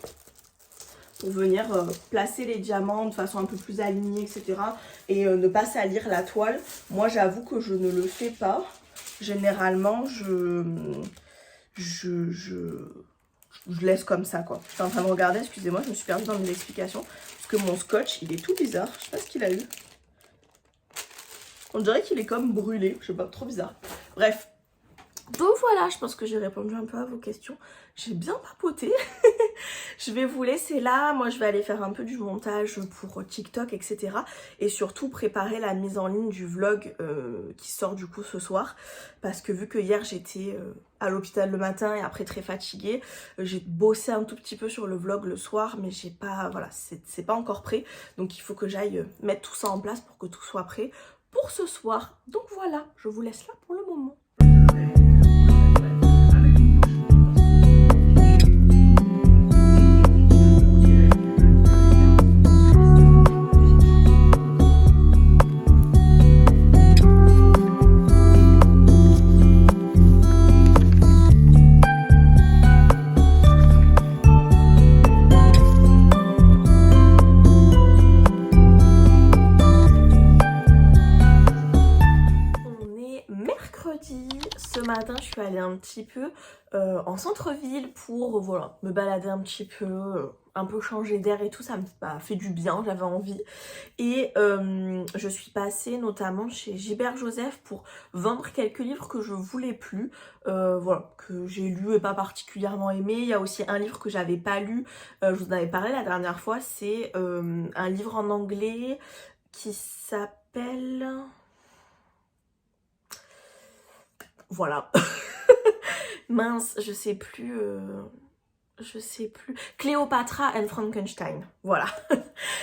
pour venir placer les diamants de façon un peu plus alignée, etc. Et ne pas salir la toile. Moi, j'avoue que je ne le fais pas. Généralement, je laisse comme ça, quoi. Je suis en train de regarder, excusez-moi, je me suis perdue dans mes explications. Que mon scotch, il est tout bizarre. Je sais pas ce qu'il a eu. On dirait qu'il est comme brûlé. Je sais pas, trop bizarre. Bref. Donc voilà, je pense que j'ai répondu un peu à vos questions. J'ai bien papoté. Je vais vous laisser là. Moi, je vais aller faire un peu du montage pour TikTok, etc. Et surtout préparer la mise en ligne du vlog qui sort du coup ce soir. Parce que vu que hier, j'étais à l'hôpital le matin et après très fatiguée, j'ai bossé un tout petit peu sur le vlog le soir. Mais j'ai pas, voilà, c'est pas encore prêt. Donc il faut que j'aille mettre tout ça en place pour que tout soit prêt pour ce soir. Donc voilà, je vous laisse là pour le moment. Ce matin, je suis allée un petit peu en centre-ville pour voilà, me balader un petit peu changer d'air et tout, ça m'a fait du bien, j'avais envie. Et je suis passée notamment chez Gilbert Joseph pour vendre quelques livres que je voulais plus, voilà, que j'ai lu et pas particulièrement aimé. Il y a aussi un livre que j'avais pas lu, je vous en avais parlé la dernière fois, c'est un livre en anglais qui s'appelle... Voilà. Mince, je sais plus. Cléopatra and Frankenstein. Voilà.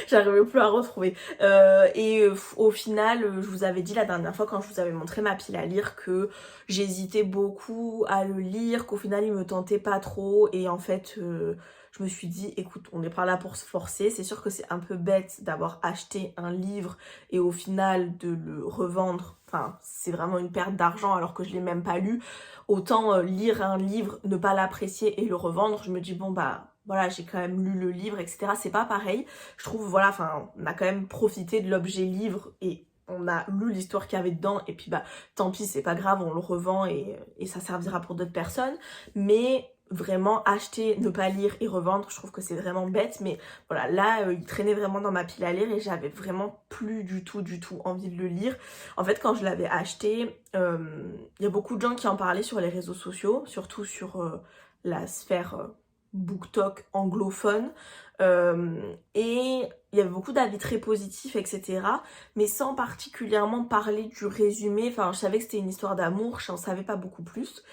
J'arrivais plus à retrouver. Au final, je vous avais dit la dernière fois quand je vous avais montré ma pile à lire que j'hésitais beaucoup à le lire, qu'au final il me tentait pas trop. Et en fait, je me suis dit, écoute, on n'est pas là pour se forcer. C'est sûr que c'est un peu bête d'avoir acheté un livre et au final de le revendre. Enfin, c'est vraiment une perte d'argent alors que je l'ai même pas lu. Autant lire un livre, ne pas l'apprécier et le revendre. Je me dis, bon bah voilà, j'ai quand même lu le livre, etc. C'est pas pareil. Je trouve, voilà, enfin, on a quand même profité de l'objet livre et on a lu l'histoire qu'il y avait dedans. Et puis bah, tant pis, c'est pas grave, on le revend et ça servira pour d'autres personnes. Mais... vraiment acheter, ne pas lire et revendre, je trouve que c'est vraiment bête, mais voilà, là il traînait vraiment dans ma pile à lire et j'avais vraiment plus du tout envie de le lire. En fait, quand je l'avais acheté, il y a beaucoup de gens qui en parlaient sur les réseaux sociaux, surtout sur la sphère BookTok anglophone, et il y avait beaucoup d'avis très positifs, etc. Mais sans particulièrement parler du résumé. Enfin, je savais que c'était une histoire d'amour, je n'en savais pas beaucoup plus.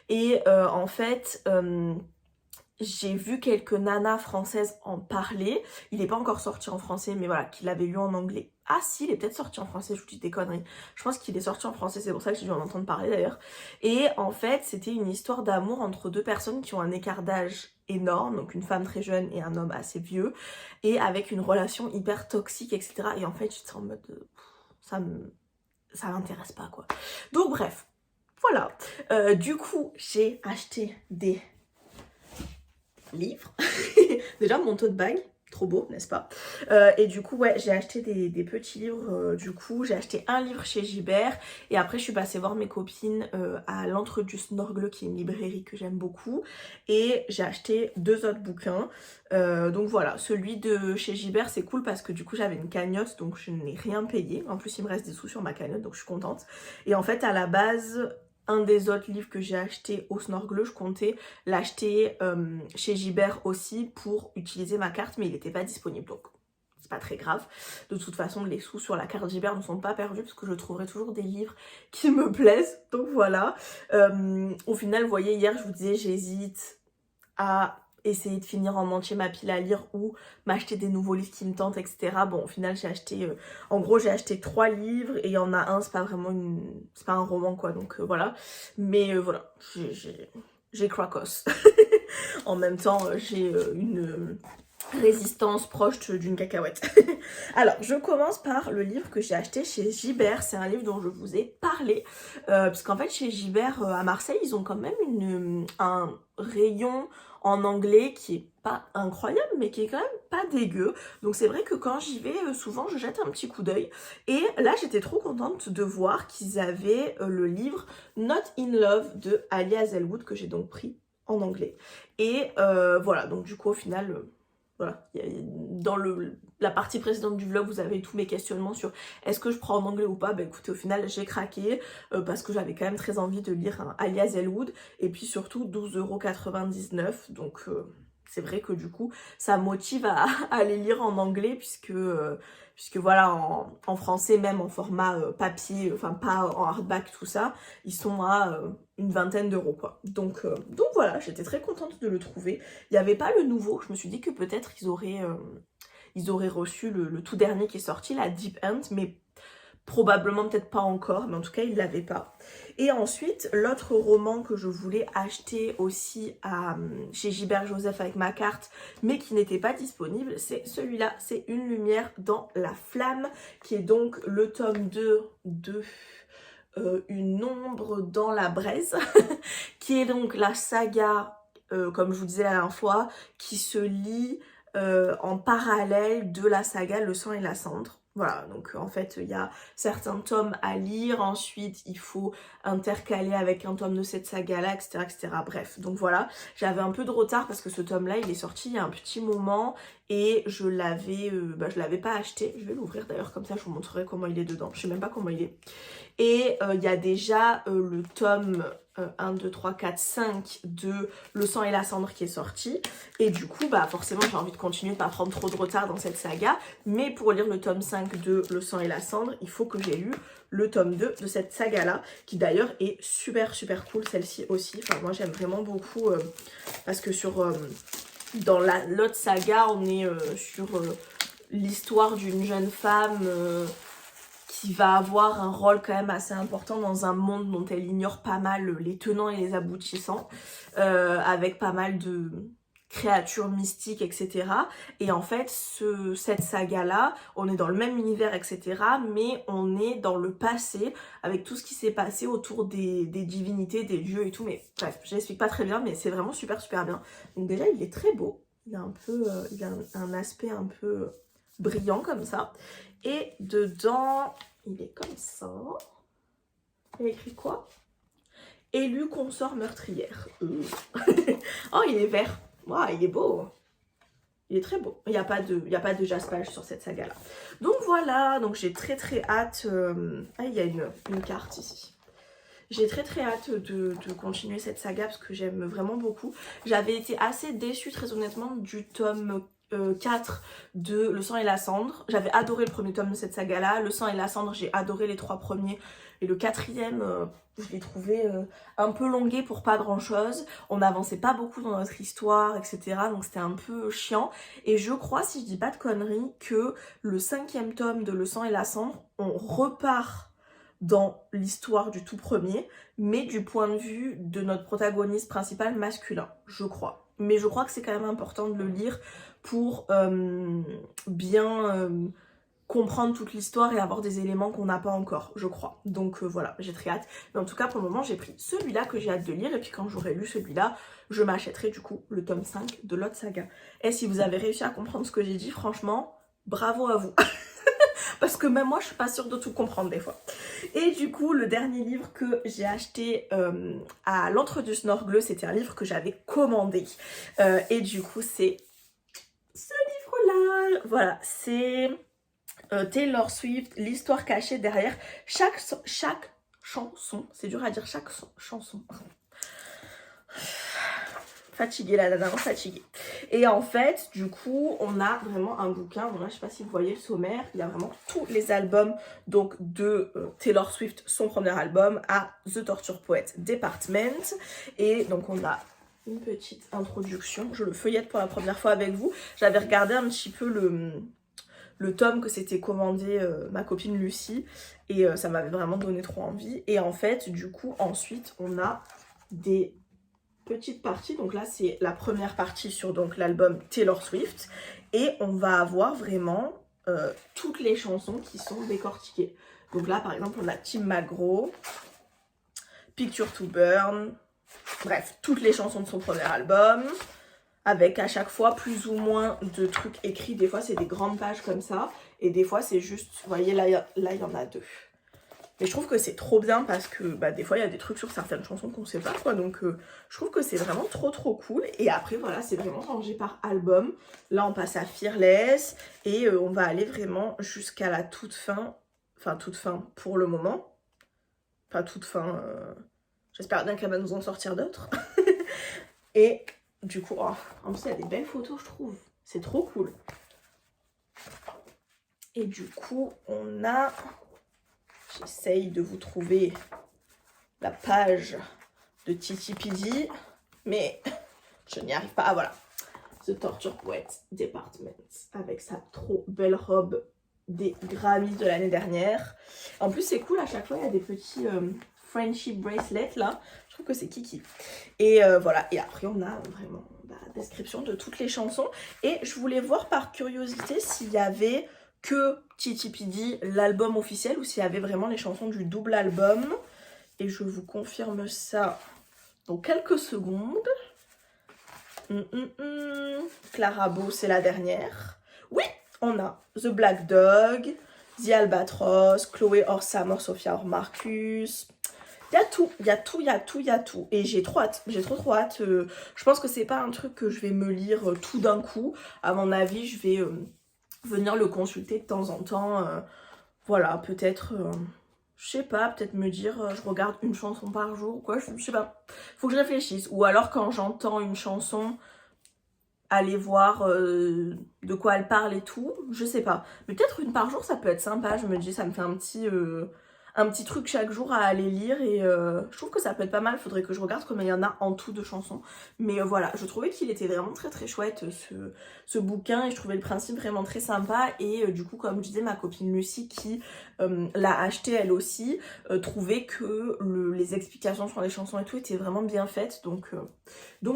Et en fait, j'ai vu quelques nanas françaises en parler. Il n'est pas encore sorti en français, mais voilà, qu'il l'avait lu en anglais. Ah si, il est peut-être sorti en français, je vous dis des conneries. Je pense qu'il est sorti en français, c'est pour ça que j'ai dû en entendre parler d'ailleurs. Et en fait, c'était une histoire d'amour entre deux personnes qui ont un écart d'âge énorme, donc une femme très jeune et un homme assez vieux, et avec une relation hyper toxique, etc. Et en fait, j'étais en mode... ça m'intéresse pas, quoi. Donc bref, voilà. Du coup, j'ai acheté des livres. Déjà mon tote bag, trop beau, n'est-ce pas? Et du coup, ouais, j'ai acheté des petits livres. Du coup, j'ai acheté un livre chez Gibert. Et après, je suis passée voir mes copines à l'Entre du Snorgle, qui est une librairie que j'aime beaucoup. Et j'ai acheté 2 autres bouquins. Donc voilà, celui de chez Gibert, c'est cool parce que du coup, j'avais une cagnotte, donc je n'ai rien payé. En plus, il me reste des sous sur ma cagnotte, donc je suis contente. Et en fait, à la base... Un des autres livres que j'ai acheté au Snorgle, je comptais l'acheter chez Gibert aussi pour utiliser ma carte, mais il n'était pas disponible, donc c'est pas très grave. De toute façon, les sous sur la carte Gibert ne sont pas perdus parce que je trouverai toujours des livres qui me plaisent, donc voilà. Au final, vous voyez, hier je vous disais, j'hésite à essayer de finir en entier ma pile à lire ou m'acheter des nouveaux livres qui me tentent, etc. Bon, au final, j'ai acheté... en gros, j'ai acheté 3 livres et il y en a un, c'est pas vraiment c'est pas un roman, quoi, donc voilà. Mais voilà, j'ai Krakos. En même temps, j'ai une résistance proche d'une cacahuète. Alors, je commence par le livre que j'ai acheté chez Gibert. C'est un livre dont je vous ai parlé. Parce qu'en fait, chez Gibert, à Marseille, ils ont quand même un rayon en anglais qui est pas incroyable, mais qui est quand même pas dégueu. Donc c'est vrai que quand j'y vais, souvent, je jette un petit coup d'œil. Et là, j'étais trop contente de voir qu'ils avaient le livre Not in Love de Ali Hazelwood, que j'ai donc pris en anglais. Et voilà, donc du coup, au final... Voilà, dans la partie précédente du vlog, vous avez tous mes questionnements sur est-ce que je prends en anglais ou pas. Bah écoutez, au final, j'ai craqué parce que j'avais quand même très envie de lire un Ali Hazelwood. Et puis surtout, 12,99 €. Donc c'est vrai que du coup, ça motive à aller lire en anglais puisque voilà, en français, même en format papier, enfin pas en hardback, tout ça, ils sont à une vingtaine d'euros, quoi. Donc voilà, j'étais très contente de le trouver. Il n'y avait pas le nouveau, je me suis dit que peut-être ils auraient reçu le tout dernier qui est sorti, la Deep End, mais probablement peut-être pas encore, mais en tout cas ils l'avaient pas. Et ensuite, l'autre roman que je voulais acheter aussi chez Gilbert Joseph avec ma carte, mais qui n'était pas disponible, c'est celui-là, c'est Une lumière dans la flamme, qui est donc le tome 2 de Une ombre dans la braise, qui est donc la saga, comme je vous disais la dernière fois, qui se lit en parallèle de la saga Le sang et la cendre. Voilà, donc en fait, il y a certains tomes à lire, ensuite il faut intercaler avec un tome de cette saga-là, etc., etc. Bref, donc voilà, j'avais un peu de retard parce que ce tome-là, il est sorti il y a un petit moment et je l'avais pas acheté. Je vais l'ouvrir d'ailleurs, comme ça je vous montrerai comment il est dedans. Je sais même pas comment il est. Et il y a déjà le tome 1, 2, 3, 4, 5 de Le sang et la cendre qui est sorti. Et du coup, bah forcément, j'ai envie de continuer, de pas prendre trop de retard dans cette saga. Mais pour lire le tome 5 de Le sang et la cendre, il faut que j'ai lu le tome 2 de cette saga-là, qui d'ailleurs est super super cool, celle-ci aussi. Enfin, moi j'aime vraiment beaucoup, parce que dans l'autre saga, on est sur l'histoire d'une jeune femme... qui va avoir un rôle quand même assez important dans un monde dont elle ignore pas mal les tenants et les aboutissants, avec pas mal de créatures mystiques, etc. Et en fait, cette saga-là, on est dans le même univers, etc. Mais on est dans le passé, avec tout ce qui s'est passé autour des divinités, des dieux et tout. Mais bref, je l'explique pas très bien, mais c'est vraiment super super bien. Donc déjà, il est très beau. Il a un peu, il a un aspect un peu brillant comme ça. Et dedans, il est comme ça. Il y a écrit quoi? Élu consort meurtrière. Oh, il est vert. Wow, il est beau. Il est très beau. Il n'y a pas de jaspage sur cette saga-là. Donc voilà, donc j'ai très très hâte. Ah, il y a une carte ici. J'ai très très hâte de continuer cette saga parce que j'aime vraiment beaucoup. J'avais été assez déçue très honnêtement du tome 4 de Le sang et la cendre. J'avais adoré le premier tome de cette saga-là. Le sang et la cendre, j'ai adoré les 3 premiers. Et le 4e, je l'ai trouvé un peu longué pour pas grand-chose. On n'avançait pas beaucoup dans notre histoire, etc. Donc c'était un peu chiant. Et je crois, si je dis pas de conneries, que le 5e tome de Le sang et la cendre, on repart dans l'histoire du tout premier, mais du point de vue de notre protagoniste principal masculin, je crois. Mais je crois que c'est quand même important de le lire pour bien comprendre toute l'histoire et avoir des éléments qu'on n'a pas encore, je crois. Donc voilà, j'ai très hâte. Mais en tout cas, pour le moment, j'ai pris celui-là que j'ai hâte de lire. Et puis quand j'aurai lu celui-là, je m'achèterai du coup le tome 5 de l'autre saga. Et si vous avez réussi à comprendre ce que j'ai dit, franchement, bravo à vous. Parce que même moi, je suis pas sûre de tout comprendre des fois. Et du coup, le dernier livre que j'ai acheté à l'Entre du Snorgleu, c'était un livre que j'avais commandé. Et du coup, c'est ce livre-là. Voilà, c'est Taylor Swift, l'histoire cachée derrière chaque chanson. C'est dur à dire, chaque chanson. Fatiguée la nana, fatiguée. Et en fait, du coup, on a vraiment un bouquin. Voilà, je sais pas si vous voyez le sommaire. Il y a vraiment tous les albums donc de Taylor Swift, son premier album, à The Torture Poet Department. Et donc on a une petite introduction. Je le feuillette pour la première fois avec vous. J'avais regardé un petit peu le tome que s'était commandé ma copine Lucie. Et ça m'avait vraiment donné trop envie. Et en fait, du coup, ensuite, on a des petite partie, donc là c'est la première partie sur donc l'album Taylor Swift et on va avoir vraiment toutes les chansons qui sont décortiquées. Donc là par exemple on a Tim McGraw, Picture to Burn, bref toutes les chansons de son premier album avec à chaque fois plus ou moins de trucs écrits. Des fois c'est des grandes pages comme ça et des fois c'est juste, vous voyez là il y en a 2. Mais je trouve que c'est trop bien parce que bah, des fois il y a des trucs sur certaines chansons qu'on sait pas quoi. Donc je trouve que c'est vraiment trop cool. Et après voilà, c'est vraiment rangé par album. Là on passe à Fearless et on va aller vraiment jusqu'à la toute fin. Enfin toute fin pour le moment. Pas toute fin. J'espère bien qu'elle va nous en sortir d'autres. Et du coup, oh, en plus il y a des belles photos je trouve. C'est trop cool. Et du coup on a... J'essaye de vous trouver la page de Titipidi, mais je n'y arrive pas. Ah voilà, The Torture Poet Department, avec sa trop belle robe des Grammys de l'année dernière. En plus c'est cool, à chaque fois il y a des petits friendship bracelets là. Je trouve que c'est kiki. Et voilà, et après on a vraiment la description de toutes les chansons. Et je voulais voir par curiosité s'il y avait que Titipidi, l'album officiel, ou s'il y avait vraiment les chansons du double album. Et je vous confirme ça dans quelques secondes. Clara Bow, c'est la dernière. Oui, on a The Black Dog, The Albatross, Chloé hors Sam, hors Sophia, hors Marcus. Il y a tout, il y a tout, il y a tout, il y a tout. Et j'ai trop hâte, j'ai trop hâte. Je pense que c'est pas un truc que je vais me lire tout d'un coup. À mon avis, je vais... venir le consulter de temps en temps, voilà, peut-être, je sais pas, peut-être me dire, je regarde une chanson par jour, quoi, je sais pas, faut que je réfléchisse, ou alors quand j'entends une chanson, aller voir de quoi elle parle et tout, je sais pas, mais peut-être une par jour, ça peut être sympa, je me dis, ça me fait un petit truc chaque jour à aller lire et je trouve que ça peut être pas mal. Faudrait que je regarde combien il y en a en tout de chansons, mais voilà, je trouvais qu'il était vraiment très chouette ce bouquin et je trouvais le principe vraiment très sympa. Et du coup, comme je disais, ma copine Lucie qui l'a acheté elle aussi trouvait que les explications sur les chansons et tout étaient vraiment bien faites, donc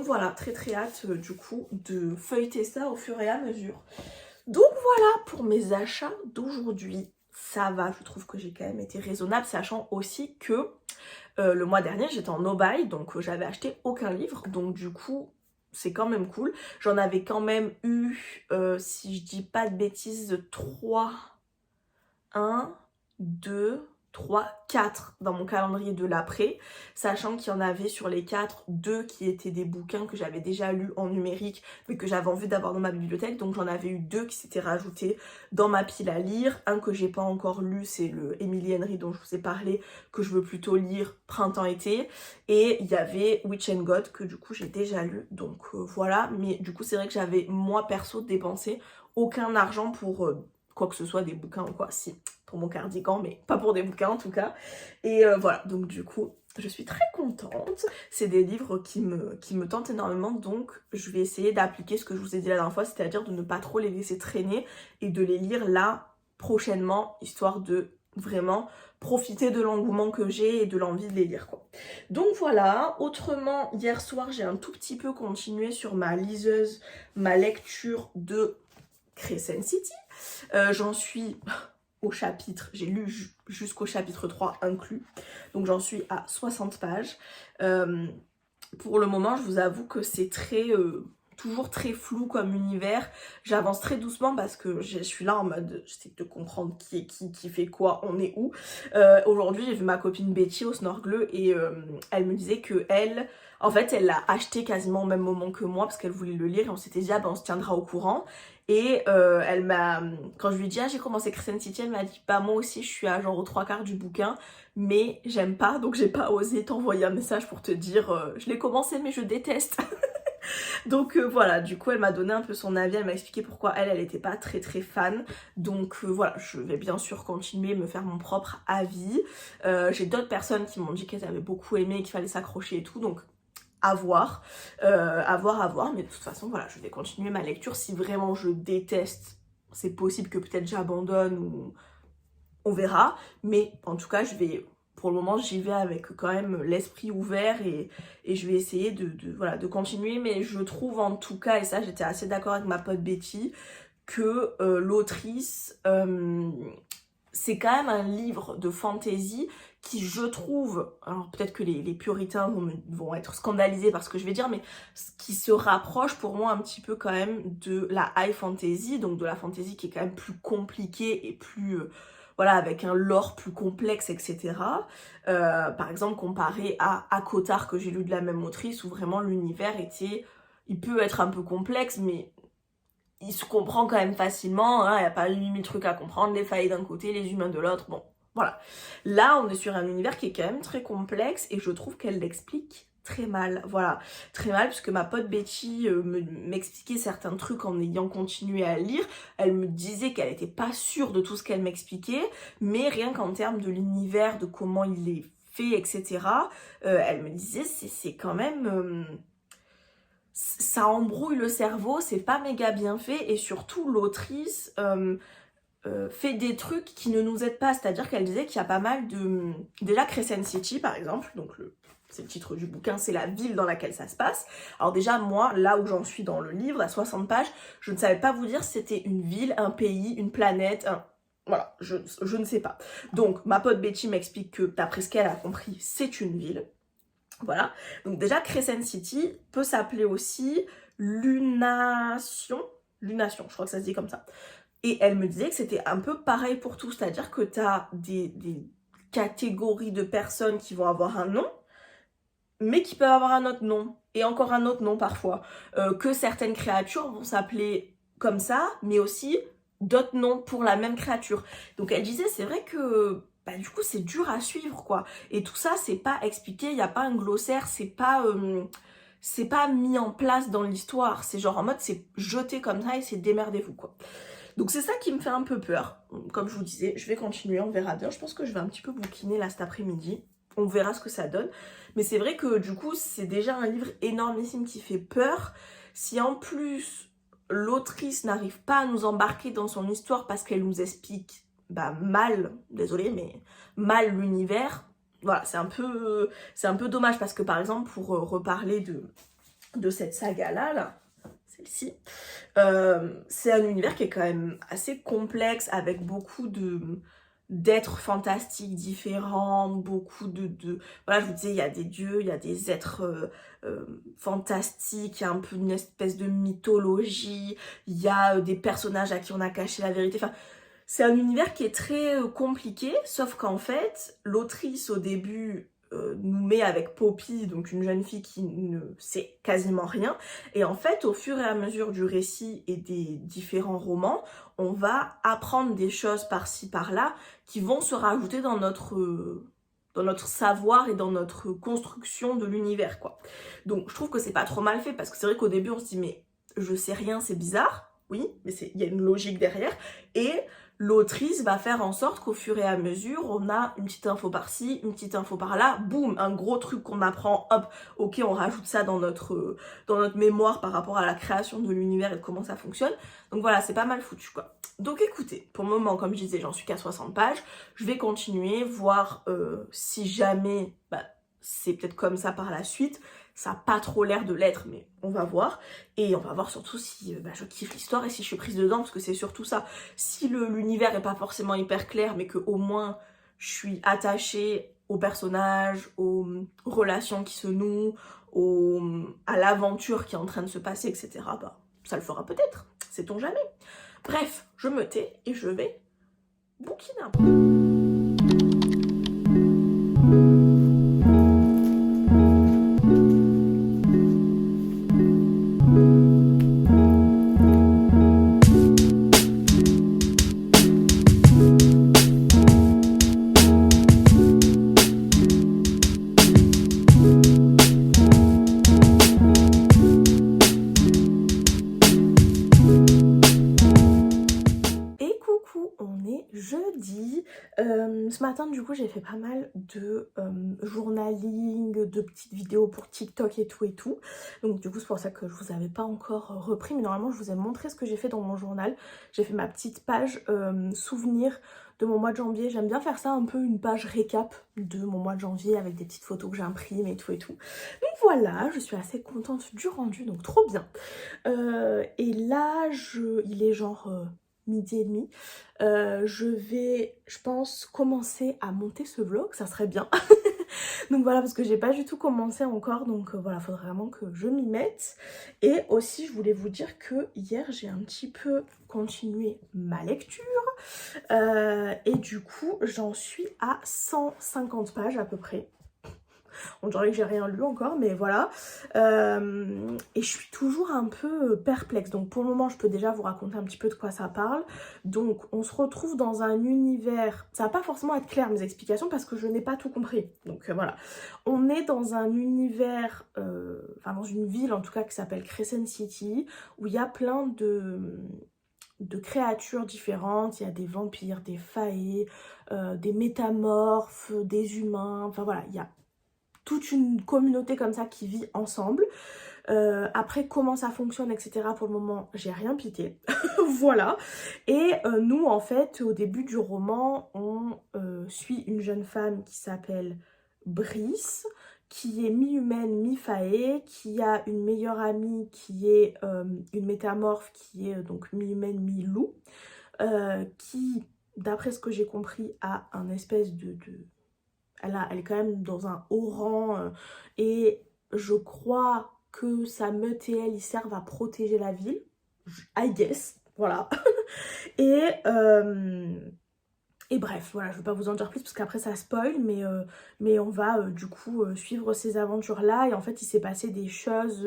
voilà, très hâte du coup de feuilleter ça au fur et à mesure. Donc voilà pour mes achats d'aujourd'hui. Ça va, je trouve que j'ai quand même été raisonnable, sachant aussi que le mois dernier j'étais en no-buy, donc j'avais acheté aucun livre, donc du coup c'est quand même cool. J'en avais quand même eu, si je dis pas de bêtises, 3, 1, 2, 3, 4 dans mon calendrier de l'après, sachant qu'il y en avait sur les 4, 2 qui étaient des bouquins que j'avais déjà lus en numérique, mais que j'avais envie d'avoir dans ma bibliothèque, donc j'en avais eu 2 qui s'étaient rajoutés dans ma pile à lire. Un que j'ai pas encore lu, c'est le Emily Henry dont je vous ai parlé, que je veux plutôt lire printemps-été, et il y avait Witch and God que du coup j'ai déjà lu, donc voilà, mais du coup c'est vrai que j'avais moi perso dépensé aucun argent pour quoi que ce soit, des bouquins ou quoi, si, pour mon cardigan, mais pas pour des bouquins en tout cas. Et voilà, donc du coup, je suis très contente. C'est des livres qui me tentent énormément, donc je vais essayer d'appliquer ce que je vous ai dit la dernière fois, c'est-à-dire de ne pas trop les laisser traîner et de les lire là, prochainement, histoire de vraiment profiter de l'engouement que j'ai et de l'envie de les lire, quoi. Donc voilà, autrement, hier soir, j'ai un tout petit peu continué sur ma liseuse, ma lecture de Crescent City. J'en suis au chapitre, j'ai lu jusqu'au chapitre 3 inclus, donc j'en suis à 60 pages. Pour le moment, je vous avoue que c'est toujours très flou comme univers. J'avance très doucement parce que je suis là en mode j'essaie de comprendre qui est qui fait quoi, on est où. Aujourd'hui, j'ai vu ma copine Betty au Snorgle et elle me disait que en fait, elle l'a acheté quasiment au même moment que moi parce qu'elle voulait le lire et on s'était dit ah ben on se tiendra au courant. Et quand je lui ai dit ah j'ai commencé Crescent City, elle m'a dit bah moi aussi je suis à genre aux 3/4 du bouquin, mais j'aime pas, donc j'ai pas osé t'envoyer un message pour te dire je l'ai commencé mais je déteste. Donc voilà, du coup elle m'a donné un peu son avis, elle m'a expliqué pourquoi elle était pas très fan. Donc voilà, je vais bien sûr continuer, me faire mon propre avis. J'ai d'autres personnes qui m'ont dit qu'elles avaient beaucoup aimé, qu'il fallait s'accrocher et tout, donc à voir, mais de toute façon voilà, je vais continuer ma lecture. Si vraiment je déteste, c'est possible que peut-être j'abandonne ou on verra, mais en tout cas pour le moment j'y vais avec quand même l'esprit ouvert et je vais essayer voilà, de continuer. Mais je trouve en tout cas, et ça j'étais assez d'accord avec ma pote Betty, que l'autrice, c'est quand même un livre de fantasy qui, je trouve, alors peut-être que les puritains vont être scandalisés par ce que je vais dire, mais qui se rapproche pour moi un petit peu quand même de la high fantasy, donc de la fantasy qui est quand même plus compliquée et plus voilà, avec un lore plus complexe, etc. Par exemple, comparé à ACOTAR que j'ai lu de la même autrice, où vraiment l'univers il peut être un peu complexe, mais il se comprend quand même facilement, hein, il n'y a pas 8000 trucs à comprendre, les failles d'un côté, les humains de l'autre, bon, voilà. Là, on est sur un univers qui est quand même très complexe et je trouve qu'elle l'explique très mal, voilà, très mal, puisque ma pote Betty m'expliquait certains trucs en ayant continué à lire. Elle me disait qu'elle n'était pas sûre de tout ce qu'elle m'expliquait, mais rien qu'en termes de l'univers, de comment il est fait, etc., elle me disait c'est quand même... ça embrouille le cerveau, c'est pas méga bien fait, et surtout l'autrice fait des trucs qui ne nous aident pas, c'est-à-dire qu'elle disait qu'il y a pas mal de... Déjà Crescent City par exemple, donc c'est le titre du bouquin, c'est la ville dans laquelle ça se passe. Alors déjà moi, là où j'en suis dans le livre, à 60 pages, je ne savais pas vous dire si c'était une ville, un pays, une planète, voilà, je ne sais pas. Donc ma pote Betty m'explique que d'après ce qu'elle a compris, c'est une ville. Voilà, donc déjà Crescent City peut s'appeler aussi Lunation, je crois que ça se dit comme ça. Et elle me disait que c'était un peu pareil pour tout, c'est-à-dire que tu as des catégories de personnes qui vont avoir un nom, mais qui peuvent avoir un autre nom, et encore un autre nom parfois. Que certaines créatures vont s'appeler comme ça, mais aussi d'autres noms pour la même créature. Donc elle disait, c'est vrai que... bah, du coup c'est dur à suivre quoi, et tout ça c'est pas expliqué, il n'y a pas un glossaire, c'est pas mis en place dans l'histoire, c'est genre en mode c'est jeté comme ça et c'est démerdez-vous quoi. Donc c'est ça qui me fait un peu peur. Comme je vous disais, je vais continuer, on verra bien, je pense que je vais un petit peu bouquiner là cet après-midi, on verra ce que ça donne. Mais c'est vrai que du coup c'est déjà un livre énormissime qui fait peur. Si en plus l'autrice n'arrive pas à nous embarquer dans son histoire parce qu'elle nous explique mal, désolée, mais mal l'univers, voilà, c'est un peu dommage, parce que par exemple, pour reparler de cette saga-là, celle-ci, c'est un univers qui est quand même assez complexe, avec beaucoup d'êtres fantastiques différents, beaucoup voilà, je vous disais, il y a des dieux, il y a des êtres fantastiques, il y a un peu une espèce de mythologie, il y a des personnages à qui on a caché la vérité, enfin... C'est un univers qui est très compliqué, sauf qu'en fait, l'autrice au début nous met avec Poppy, donc une jeune fille qui ne sait quasiment rien, et en fait, au fur et à mesure du récit et des différents romans, on va apprendre des choses par-ci, par-là, qui vont se rajouter dans notre savoir et dans notre construction de l'univers, quoi. Donc, je trouve que c'est pas trop mal fait, parce que c'est vrai qu'au début, on se dit, mais je sais rien, c'est bizarre, oui, mais il y a une logique derrière, et l'autrice va faire en sorte qu'au fur et à mesure, on a une petite info par-ci, une petite info par-là, boum, un gros truc qu'on apprend, hop, ok, on rajoute ça dans notre mémoire par rapport à la création de l'univers et de comment ça fonctionne. Donc voilà, c'est pas mal foutu, quoi. Donc écoutez, pour le moment, comme je disais, j'en suis qu'à 60 pages, je vais continuer, voir si jamais, c'est peut-être comme ça par la suite, ça n'a pas trop l'air de l'être, mais on va voir. Et on va voir surtout si je kiffe l'histoire et si je suis prise dedans, parce que c'est surtout ça. Si l'univers n'est pas forcément hyper clair, mais que au moins je suis attachée aux personnages, aux relations qui se nouent, à l'aventure qui est en train de se passer, etc., ça le fera peut-être, sait-on jamais. Bref, je me tais et je vais bouquiner un peu. Jeudi, ce matin du coup j'ai fait pas mal de journaling, de petites vidéos pour TikTok et tout, donc du coup c'est pour ça que je vous avais pas encore repris, mais normalement je vous ai montré ce que j'ai fait dans mon journal. J'ai fait ma petite page souvenir de mon mois de janvier. J'aime bien faire ça, un peu une page récap de mon mois de janvier avec des petites photos que j'imprime et tout. Donc voilà, je suis assez contente du rendu, donc trop bien. Et là il est genre midi et demi. Je vais, je pense, commencer à monter ce vlog, ça serait bien. Donc voilà, parce que j'ai pas du tout commencé encore, donc voilà, faudrait vraiment que je m'y mette. Et aussi, je voulais vous dire que hier, j'ai un petit peu continué ma lecture. Et du coup, j'en suis à 150 pages à peu près. On dirait que j'ai rien lu encore, mais voilà. Et je suis toujours un peu perplexe. Donc pour le moment, je peux déjà vous raconter un petit peu de quoi ça parle. Donc on se retrouve dans un univers... Ça va pas forcément être clair mes explications parce que je n'ai pas tout compris. Donc voilà. On est dans un univers... Enfin dans une ville en tout cas qui s'appelle Crescent City, où il y a plein de créatures différentes. Il y a des vampires, des faées, des métamorphes, des humains. Enfin voilà, il y a toute une communauté comme ça qui vit ensemble. Après, comment ça fonctionne, etc. Pour le moment, j'ai rien piqué. Voilà. Et nous, en fait, au début du roman, on suit une jeune femme qui s'appelle Brice, qui est mi-humaine, mi-faée, qui a une meilleure amie qui est une métamorphe, qui est donc mi-humaine, mi-loup, qui, d'après ce que j'ai compris, a un espèce elle est quand même dans un haut rang et je crois que sa meute et elle, ils servent à protéger la ville. I guess, voilà. Et, et bref, voilà, je ne vais pas vous en dire plus parce qu'après ça spoil, mais on va du coup suivre ces aventures-là. Et en fait, il s'est passé des choses...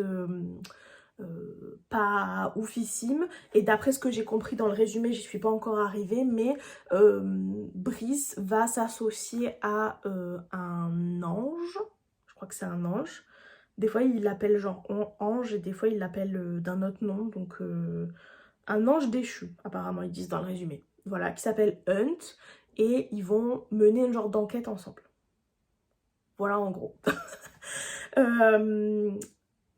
pas oufissime, et d'après ce que j'ai compris dans le résumé, j'y suis pas encore arrivée, mais Brice va s'associer à un ange, je crois que c'est un ange, des fois il l'appelle genre ange et des fois il l'appelle d'un autre nom, donc un ange déchu apparemment ils disent dans le résumé, voilà, qui s'appelle Hunt, et ils vont mener une genre d'enquête ensemble, voilà en gros.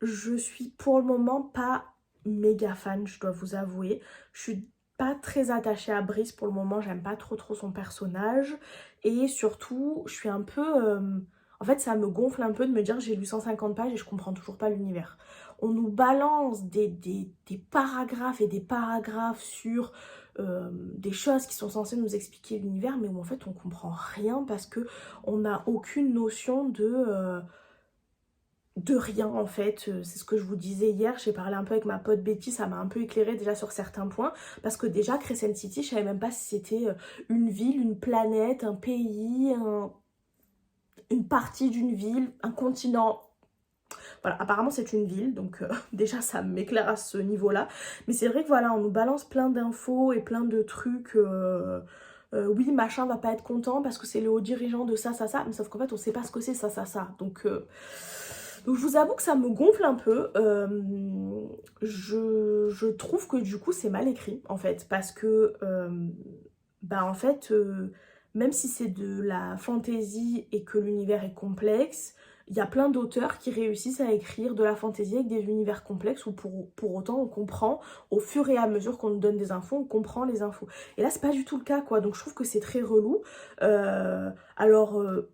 Je suis pour le moment pas méga fan, je dois vous avouer. Je suis pas très attachée à Brice pour le moment, j'aime pas trop son personnage. Et surtout, je suis un peu... En fait, ça me gonfle un peu de me dire j'ai lu 150 pages et je comprends toujours pas l'univers. On nous balance des paragraphes et des paragraphes sur des choses qui sont censées nous expliquer l'univers, mais où en fait on comprend rien parce que on n'a aucune notion de... de rien en fait, c'est ce que je vous disais hier, j'ai parlé un peu avec ma pote Betty, ça m'a un peu éclairé déjà sur certains points, parce que déjà Crescent City, je savais même pas si c'était une ville, une planète, un pays, une partie d'une ville, un continent. Voilà, apparemment c'est une ville, donc déjà ça m'éclaire à ce niveau-là. Mais c'est vrai que voilà, on nous balance plein d'infos et plein de trucs. Oui, machin va pas être content parce que c'est le haut dirigeant de ça, ça, ça. Mais sauf qu'en fait, on sait pas ce que c'est ça, ça, ça. Donc je vous avoue que ça me gonfle un peu. Je trouve que du coup c'est mal écrit en fait. Parce que bah en fait, même si c'est de la fantasy et que l'univers est complexe, il y a plein d'auteurs qui réussissent à écrire de la fantasy avec des univers complexes où pour autant on comprend, au fur et à mesure qu'on nous donne des infos, on comprend les infos. Et là c'est pas du tout le cas quoi, donc je trouve que c'est très relou.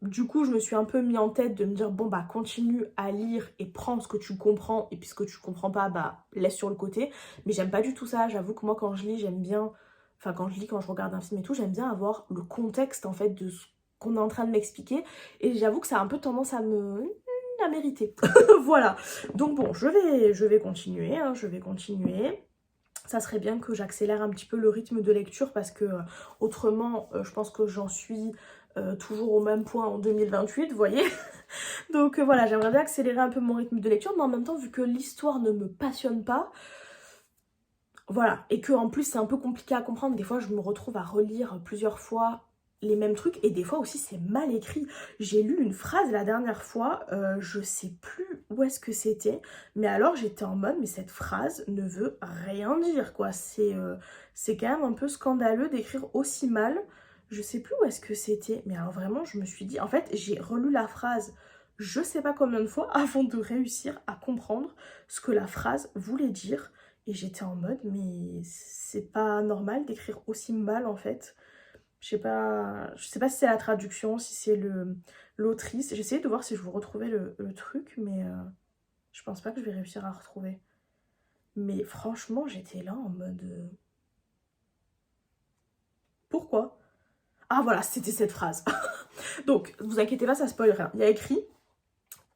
Du coup je me suis un peu mis en tête de me dire bon bah continue à lire et prends ce que tu comprends et puis ce que tu comprends pas bah laisse sur le côté. Mais j'aime pas du tout ça, j'avoue que moi quand je lis j'aime bien, enfin quand je lis, quand je regarde un film et tout, j'aime bien avoir le contexte en fait de ce qu'on est en train de m'expliquer et j'avoue que ça a un peu tendance à mériter. Voilà, donc bon, je vais continuer, hein, je vais continuer. Ça serait bien que j'accélère un petit peu le rythme de lecture parce que autrement, je pense que j'en suis toujours au même point en 2028, vous voyez. Donc voilà, j'aimerais bien accélérer un peu mon rythme de lecture, mais en même temps, vu que l'histoire ne me passionne pas, voilà, et que en plus c'est un peu compliqué à comprendre, des fois je me retrouve à relire plusieurs fois les mêmes trucs et des fois aussi c'est mal écrit. J'ai lu une phrase la dernière fois, je sais plus où est-ce que c'était, mais alors j'étais en mode mais cette phrase ne veut rien dire quoi, c'est quand même un peu scandaleux d'écrire aussi mal. Je sais plus où est-ce que c'était, mais alors vraiment je me suis dit, en fait j'ai relu la phrase je sais pas combien de fois avant de réussir à comprendre ce que la phrase voulait dire. Et j'étais en mode, mais c'est pas normal d'écrire aussi mal en fait. Je sais pas si c'est la traduction, si c'est l'autrice. J'essayais de voir si je vous retrouvais le truc, mais je pense pas que je vais réussir à retrouver. Mais franchement, j'étais là en mode... Pourquoi? Ah voilà, c'était cette phrase. Donc, vous inquiétez pas, ça spoil rien. Il y a écrit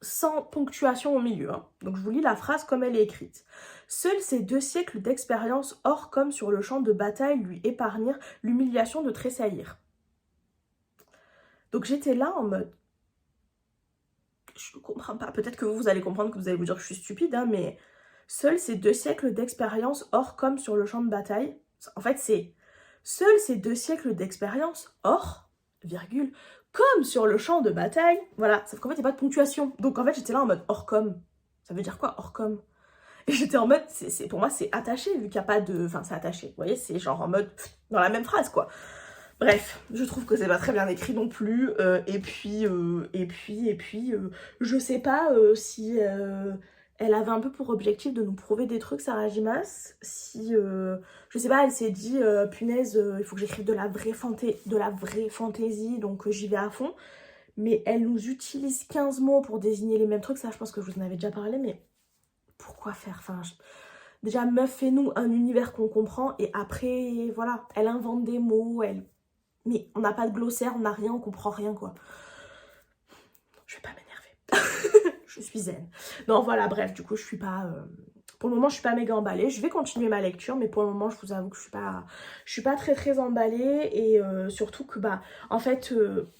sans ponctuation au milieu, hein. Donc je vous lis la phrase comme elle est écrite. Seuls ces 2 siècles d'expérience hors comme sur le champ de bataille lui épargnèrent l'humiliation de tressaillir. Donc j'étais là en mode, je ne comprends pas, peut-être que vous allez comprendre, que vous allez vous dire que je suis stupide, hein, mais seuls ces 2 siècles d'expérience hors comme sur le champ de bataille, en fait c'est seuls ces 2 siècles d'expérience hors, virgule, comme sur le champ de bataille, voilà, sauf qu'en fait il n'y a pas de ponctuation, donc en fait j'étais là en mode hors comme, ça veut dire quoi hors comme? Et j'étais en mode, pour moi c'est attaché vu qu'il n'y a pas de, enfin c'est attaché, vous voyez, c'est genre en mode, dans la même phrase quoi. Bref, je trouve que c'est pas très bien écrit non plus, je sais pas si elle avait un peu pour objectif de nous prouver des trucs, Sarah Jimas, si, je sais pas, elle s'est dit, punaise, il faut que j'écrive de la vraie fantaisie, donc j'y vais à fond, mais elle nous utilise 15 mots pour désigner les mêmes trucs, ça je pense que je vous en avais déjà parlé, mais pourquoi faire, enfin, déjà meuf, fais-nous un univers qu'on comprend, et après, voilà, elle invente des mots, mais on n'a pas de glossaire, on n'a rien, on comprend rien quoi. Je vais pas m'énerver. Je suis zen. Non voilà, bref, du coup je suis pas... Pour le moment je suis pas méga emballée. Je vais continuer ma lecture, mais pour le moment je vous avoue que je suis pas très emballée. Et surtout que bah en fait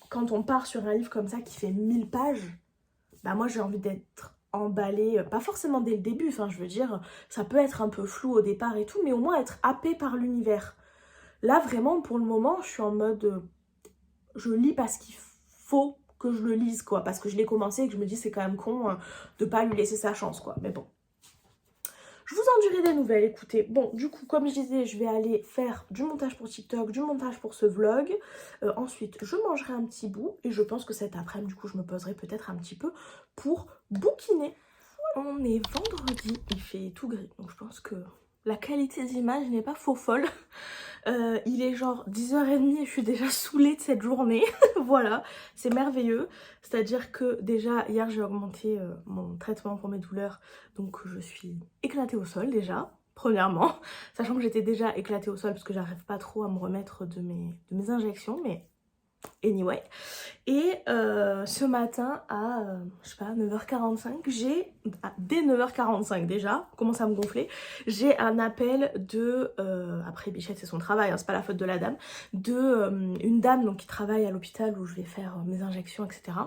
quand on part sur un livre comme ça qui fait 1000 pages, bah moi j'ai envie d'être emballée, pas forcément dès le début, enfin je veux dire, ça peut être un peu flou au départ et tout, mais au moins être happée par l'univers. Là, vraiment, pour le moment, je suis en mode... je lis parce qu'il faut que je le lise, quoi. Parce que je l'ai commencé et que je me dis c'est quand même con de pas lui laisser sa chance, quoi. Mais bon. Je vous en dirai des nouvelles, écoutez. Bon, du coup, comme je disais, je vais aller faire du montage pour TikTok, du montage pour ce vlog. Ensuite, je mangerai un petit bout. Et je pense que cet après-midi, du coup, je me poserai peut-être un petit peu pour bouquiner. On est vendredi, il fait tout gris. Donc je pense que la qualité d'image n'est pas faux folle. Il est genre 10h30 et je suis déjà saoulée de cette journée. Voilà, c'est merveilleux. C'est-à-dire que déjà hier j'ai augmenté mon traitement pour mes douleurs. Donc je suis éclatée au sol déjà, premièrement. Sachant que j'étais déjà éclatée au sol parce que j'arrive pas trop à me remettre de mes injections. Mais Anyway. Et ce matin à, je sais pas, 9h45, dès 9h45 déjà, commence à me gonfler, j'ai un appel de, après Bichette c'est son travail, hein, c'est pas la faute de la dame, de une dame donc, qui travaille à l'hôpital où je vais faire mes injections, etc.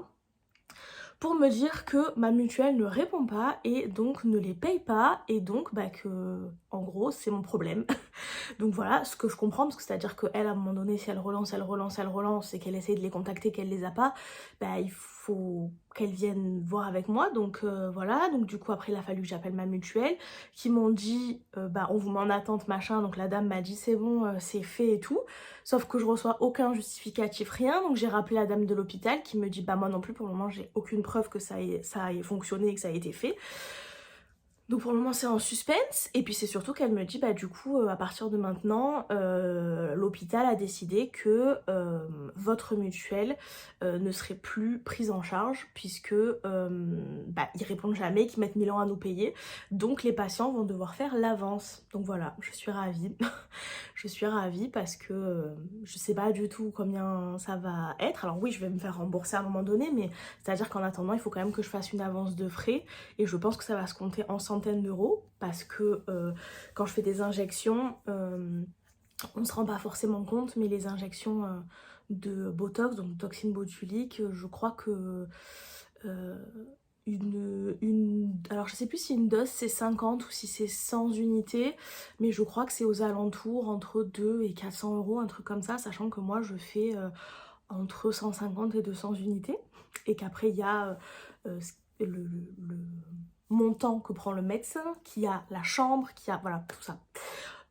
Pour me dire que ma mutuelle ne répond pas et donc ne les paye pas et donc bah que en gros c'est mon problème. Donc voilà, ce que je comprends, parce que c'est-à-dire qu'elle, à un moment donné, si elle relance, elle relance, elle relance, et qu'elle essaie de les contacter, qu'elle les a pas, bah il faut qu'elle vienne voir avec moi, donc voilà, donc du coup après il a fallu que j'appelle ma mutuelle, qui m'ont dit, bah on vous met en attente, machin, donc la dame m'a dit c'est bon, c'est fait et tout, sauf que je reçois aucun justificatif, rien, donc j'ai rappelé la dame de l'hôpital, qui me dit, bah moi non plus, pour le moment, j'ai aucune preuve que ça ait fonctionné et que ça a été fait. Donc pour le moment c'est en suspense, et puis c'est surtout qu'elle me dit bah du coup à partir de maintenant l'hôpital a décidé que votre mutuelle ne serait plus prise en charge puisque bah, ils répondent jamais, qu'ils mettent 1000 ans à nous payer, donc les patients vont devoir faire l'avance. Donc voilà, je suis ravie. Je suis ravie parce que je sais pas du tout combien ça va être. Alors oui, je vais me faire rembourser à un moment donné, mais c'est-à-dire qu'en attendant il faut quand même que je fasse une avance de frais. Et je pense que ça va se compter en centaines d'euros parce que quand je fais des injections, on ne se rend pas forcément compte, mais les injections de Botox, donc toxine botulique, je crois que euh, alors je sais plus si une dose c'est 50 ou si c'est 100 unités, mais je crois que c'est aux alentours entre 2 et 400 euros, un truc comme ça, sachant que moi je fais entre 150 et 200 unités, et qu'après il y a le montant que prend le médecin, qui a la chambre, qui a voilà tout ça.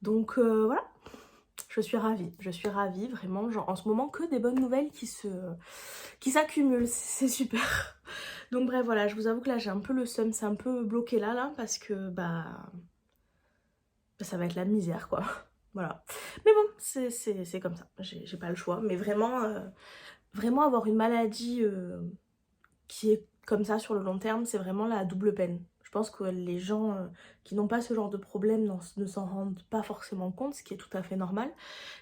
Donc voilà, je suis ravie vraiment, genre en ce moment que des bonnes nouvelles qui s'accumulent, c'est super. Donc bref voilà, je vous avoue que là j'ai un peu le seum, c'est un peu bloqué là parce que bah ça va être la misère quoi. Voilà. Mais bon, c'est comme ça, j'ai pas le choix, mais vraiment vraiment avoir une maladie qui est comme ça sur le long terme, c'est vraiment la double peine. Je pense que les gens qui n'ont pas ce genre de problème ne s'en rendent pas forcément compte, ce qui est tout à fait normal.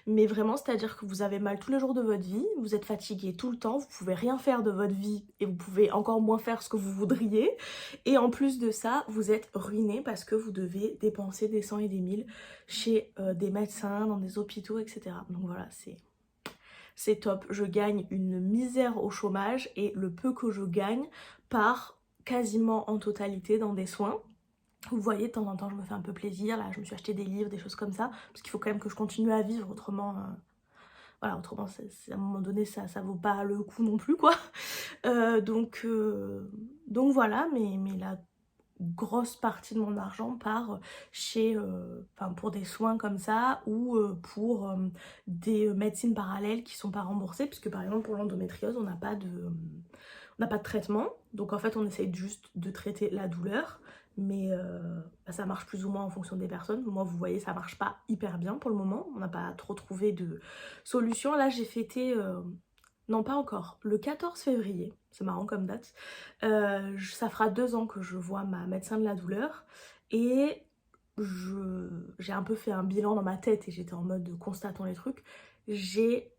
Mais vraiment, c'est-à-dire que vous avez mal tous les jours de votre vie, vous êtes fatigué tout le temps, vous pouvez rien faire de votre vie et vous pouvez encore moins faire ce que vous voudriez. Et en plus de ça, vous êtes ruiné parce que vous devez dépenser des cents et des mille chez des médecins, dans des hôpitaux, etc. Donc voilà, c'est top, je gagne une misère au chômage et le peu que je gagne part quasiment en totalité dans des soins. Vous voyez, de temps en temps je me fais un peu plaisir, là je me suis acheté des livres, des choses comme ça, parce qu'il faut quand même que je continue à vivre, autrement voilà, autrement à un moment donné ça vaut pas le coup non plus quoi. Donc voilà, mais la grosse partie de mon argent part chez, pour des soins comme ça, ou pour des médecines parallèles qui sont pas remboursées, puisque par exemple pour l'endométriose on n'a pas de traitement, donc en fait on essaye juste de traiter la douleur, mais bah, ça marche plus ou moins en fonction des personnes. Moi vous voyez ça marche pas hyper bien pour le moment, on n'a pas trop trouvé de solution. Là j'ai fêté non pas encore, le 14 février, c'est marrant comme date, ça fera 2 ans que je vois ma médecin de la douleur, et j'ai un peu fait un bilan dans ma tête et j'étais en mode constatons les trucs. J'ai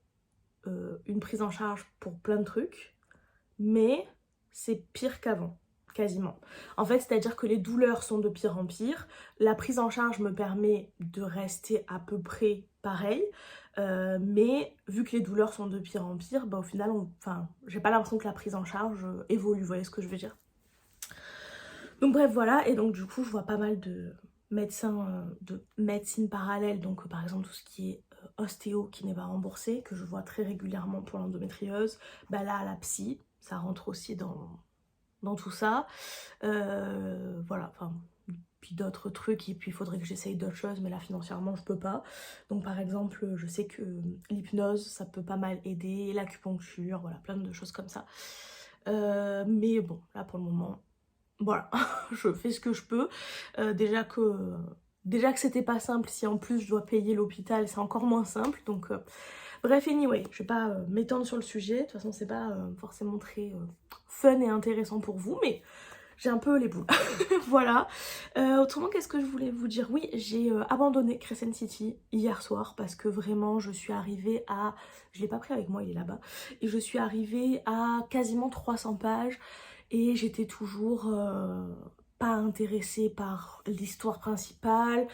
une prise en charge pour plein de trucs, mais c'est pire qu'avant, quasiment. En fait, c'est-à-dire que les douleurs sont de pire en pire, la prise en charge me permet de rester à peu près pareil, mais vu que les douleurs sont de pire en pire, bah au final, j'ai pas l'impression que la prise en charge évolue, vous voyez ce que je veux dire. Donc bref, voilà, et donc du coup, je vois pas mal de médecins de médecine parallèle, donc par exemple tout ce qui est ostéo qui n'est pas remboursé, que je vois très régulièrement pour l'endométriose. Bah là, la psy, ça rentre aussi dans tout ça. Voilà, puis d'autres trucs, et puis il faudrait que j'essaye d'autres choses, mais là financièrement je peux pas. Donc par exemple, je sais que l'hypnose ça peut pas mal aider, l'acupuncture, voilà, plein de choses comme ça. Mais bon, là pour le moment, voilà, je fais ce que je peux. Déjà que c'était pas simple, si en plus je dois payer l'hôpital, c'est encore moins simple. Donc bref, anyway, je vais pas m'étendre sur le sujet. De toute façon, c'est pas forcément très fun et intéressant pour vous, mais j'ai un peu les boules. Voilà. Autrement, qu'est-ce que je voulais vous dire? Oui, j'ai abandonné Crescent City hier soir parce que vraiment, je suis arrivée à... Je l'ai pas pris avec moi, il est là-bas. Et je suis arrivée à quasiment 300 pages et j'étais toujours pas intéressée par l'histoire principale.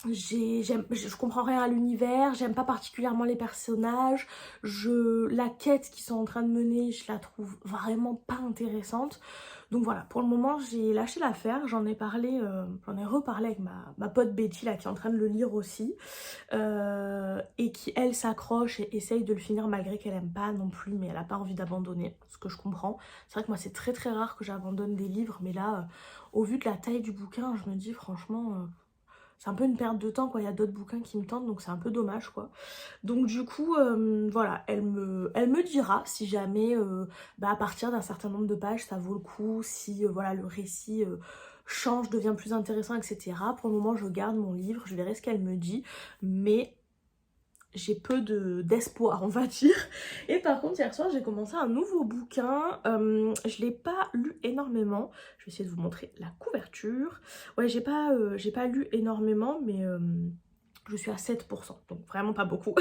Je comprends rien à l'univers, j'aime pas particulièrement les personnages, la quête qu'ils sont en train de mener, je la trouve vraiment pas intéressante. Donc voilà, pour le moment j'ai lâché l'affaire, j'en ai parlé, j'en ai reparlé avec ma pote Betty là qui est en train de le lire aussi, et qui elle s'accroche et essaye de le finir malgré qu'elle aime pas non plus, mais elle a pas envie d'abandonner, ce que je comprends. C'est vrai que moi c'est très très rare que j'abandonne des livres, mais là, au vu de la taille du bouquin, je me dis franchement... c'est un peu une perte de temps quoi, il y a d'autres bouquins qui me tentent donc c'est un peu dommage quoi. Donc du coup voilà, elle me dira si jamais à partir d'un certain nombre de pages ça vaut le coup, si voilà le récit change, devient plus intéressant etc. Pour le moment je garde mon livre, je verrai ce qu'elle me dit, mais j'ai peu d'espoir on va dire. Et par contre hier soir j'ai commencé un nouveau bouquin, je l'ai pas lu énormément, je vais essayer de vous montrer la couverture. Ouais j'ai pas lu énormément mais je suis à 7%, donc vraiment pas beaucoup.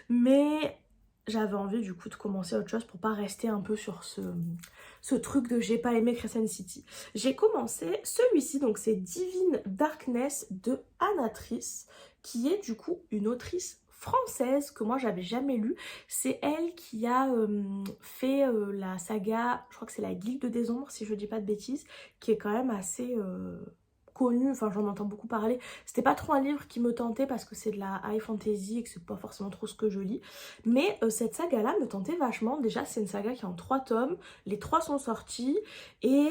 Mais j'avais envie du coup de commencer autre chose pour pas rester un peu sur ce truc de j'ai pas aimé Crescent City. J'ai commencé celui-ci, donc c'est Divine Darkness de Anatrice, qui est du coup une autrice française que moi j'avais jamais lu. C'est elle qui a fait la saga, je crois que c'est la Guilde des Ombres si je dis pas de bêtises, qui est quand même assez connue, enfin j'en entends beaucoup parler. C'était pas trop un livre qui me tentait parce que c'est de la high fantasy et que c'est pas forcément trop ce que je lis, mais cette saga là me tentait vachement. Déjà c'est une saga qui est en 3 tomes, les 3 sont sortis et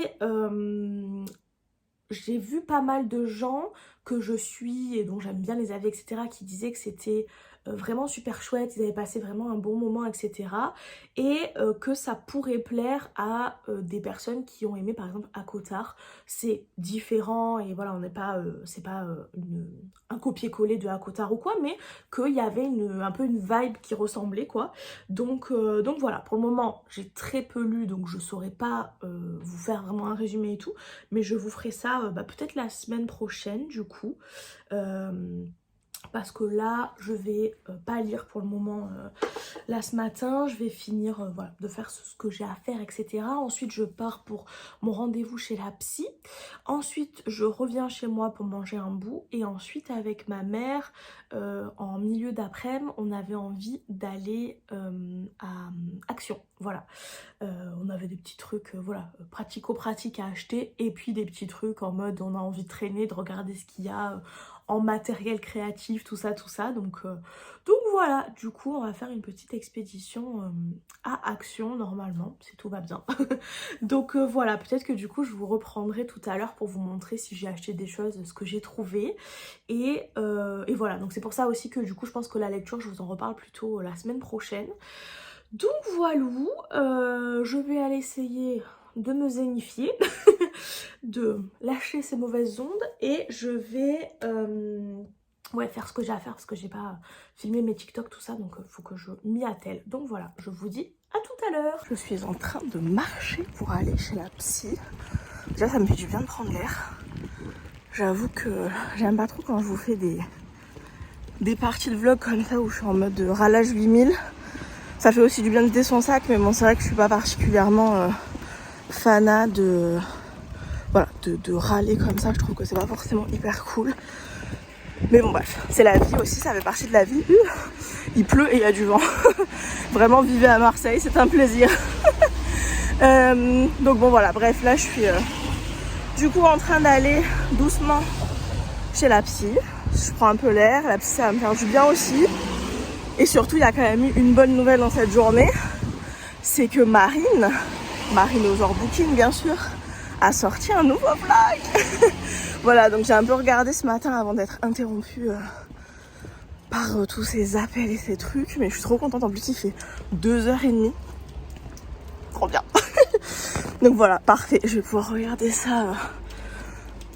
j'ai vu pas mal de gens que je suis et dont j'aime bien les avis etc qui disaient que c'était vraiment super chouette, ils avaient passé vraiment un bon moment etc. Et que ça pourrait plaire à des personnes qui ont aimé par exemple ACOTAR. C'est différent et voilà, on n'est pas, c'est pas un copier-coller de ACOTAR ou quoi, mais qu'il y avait un peu une vibe qui ressemblait quoi. Donc voilà, pour le moment j'ai très peu lu donc je saurais pas vous faire vraiment un résumé et tout, mais je vous ferai ça peut-être la semaine prochaine du coup. Parce que là je vais pas lire pour le moment là ce matin, je vais finir voilà, de faire ce que j'ai à faire etc. Ensuite je pars pour mon rendez-vous chez la psy, ensuite je reviens chez moi pour manger un bout et ensuite avec ma mère en milieu d'après-midi on avait envie d'aller à Action, voilà. On avait des petits trucs voilà, pratico-pratiques à acheter et puis des petits trucs en mode on a envie de traîner, de regarder ce qu'il y a en matériel créatif, tout ça. Donc voilà, du coup on va faire une petite expédition à Action normalement, si tout va bien. Donc voilà, peut-être que du coup je vous reprendrai tout à l'heure pour vous montrer si j'ai acheté des choses, ce que j'ai trouvé. Et voilà, donc c'est pour ça aussi que du coup je pense que la lecture je vous en reparle plutôt la semaine prochaine. Donc voilà, je vais aller essayer de me zénifier, de lâcher ces mauvaises ondes et je vais ouais, faire ce que j'ai à faire parce que j'ai pas filmé mes TikTok tout ça, donc faut que je m'y attelle. Donc voilà, je vous dis à tout à l'heure. Je suis en train de marcher pour aller chez la psy. Déjà ça me fait du bien de prendre l'air. J'avoue que j'aime pas trop quand je vous fais des parties de vlog comme ça où je suis en mode râlage 8000. Ça fait aussi du bien de vider son sac, mais bon c'est vrai que je suis pas particulièrement fanat de râler comme ça. Je trouve que c'est pas forcément hyper cool. Mais bon bref, c'est la vie aussi, ça fait partie de la vie. Il pleut et il y a du vent. Vraiment vivez à Marseille, c'est un plaisir. Donc bon voilà, bref là je suis du coup en train d'aller doucement chez la psy. Je prends un peu l'air, la psy ça va me faire du bien aussi. Et surtout, il y a quand même eu une bonne nouvelle dans cette journée. C'est que Marine Overbooking bien sûr, a sorti un nouveau vlog. Voilà, donc j'ai un peu regardé ce matin avant d'être interrompue par tous ces appels et ces trucs. Mais je suis trop contente, en plus il fait 2h30. Trop bien. Donc voilà, parfait, je vais pouvoir regarder ça.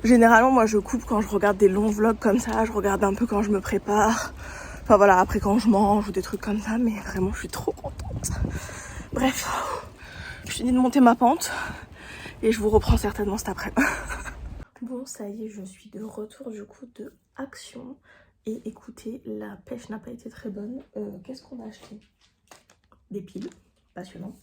Généralement, moi je coupe quand je regarde des longs vlogs comme ça. Je regarde un peu quand je me prépare. Enfin voilà, après quand je mange ou des trucs comme ça, mais vraiment je suis trop contente. Bref, je finis de monter ma pente et je vous reprends certainement cet après-midi. Bon, ça y est, je suis de retour du coup de Action. Et écoutez, la pêche n'a pas été très bonne. Qu'est-ce qu'on a acheté? Des piles, passionnant.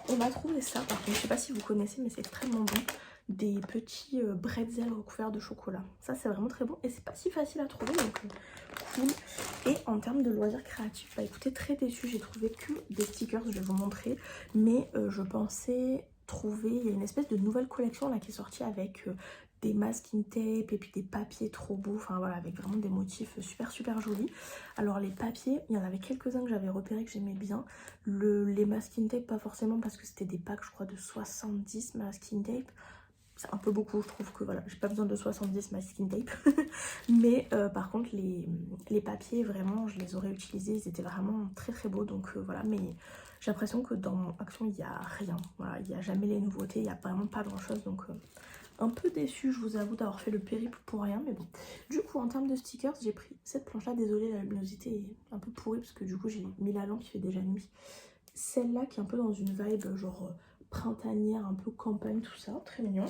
On a trouvé ça, par contre, je sais pas si vous connaissez, mais c'est extrêmement bon. Des petits bretzels recouverts de chocolat. Ça, c'est vraiment très bon et c'est pas si facile à trouver, donc cool. Et en termes de loisirs créatifs, bah écoutez, très déçue, j'ai trouvé que des stickers, je vais vous montrer. Mais je pensais trouver, il y a une espèce de nouvelle collection là qui est sortie avec des masking tape et puis des papiers trop beaux, enfin voilà, avec vraiment des motifs super jolis. Alors les papiers, il y en avait quelques-uns que j'avais repérés que j'aimais bien. Les masking tape, pas forcément parce que c'était des packs, je crois, de 70 masking tape. C'est un peu beaucoup, je trouve que voilà, j'ai pas besoin de 70 masking tape. Mais par contre, les papiers, vraiment, je les aurais utilisés, ils étaient vraiment très beaux. Donc voilà, mais j'ai l'impression que dans Action, il n'y a rien. Voilà, il n'y a jamais les nouveautés, il n'y a vraiment pas grand-chose. Donc un peu déçue, je vous avoue, d'avoir fait le périple pour rien. Mais bon, du coup, en termes de stickers, j'ai pris cette planche-là. Désolée, la luminosité est un peu pourrie parce que du coup, j'ai mis la lampe, il fait déjà nuit. Celle-là qui est un peu dans une vibe genre printanière, un peu campagne, tout ça, très mignon.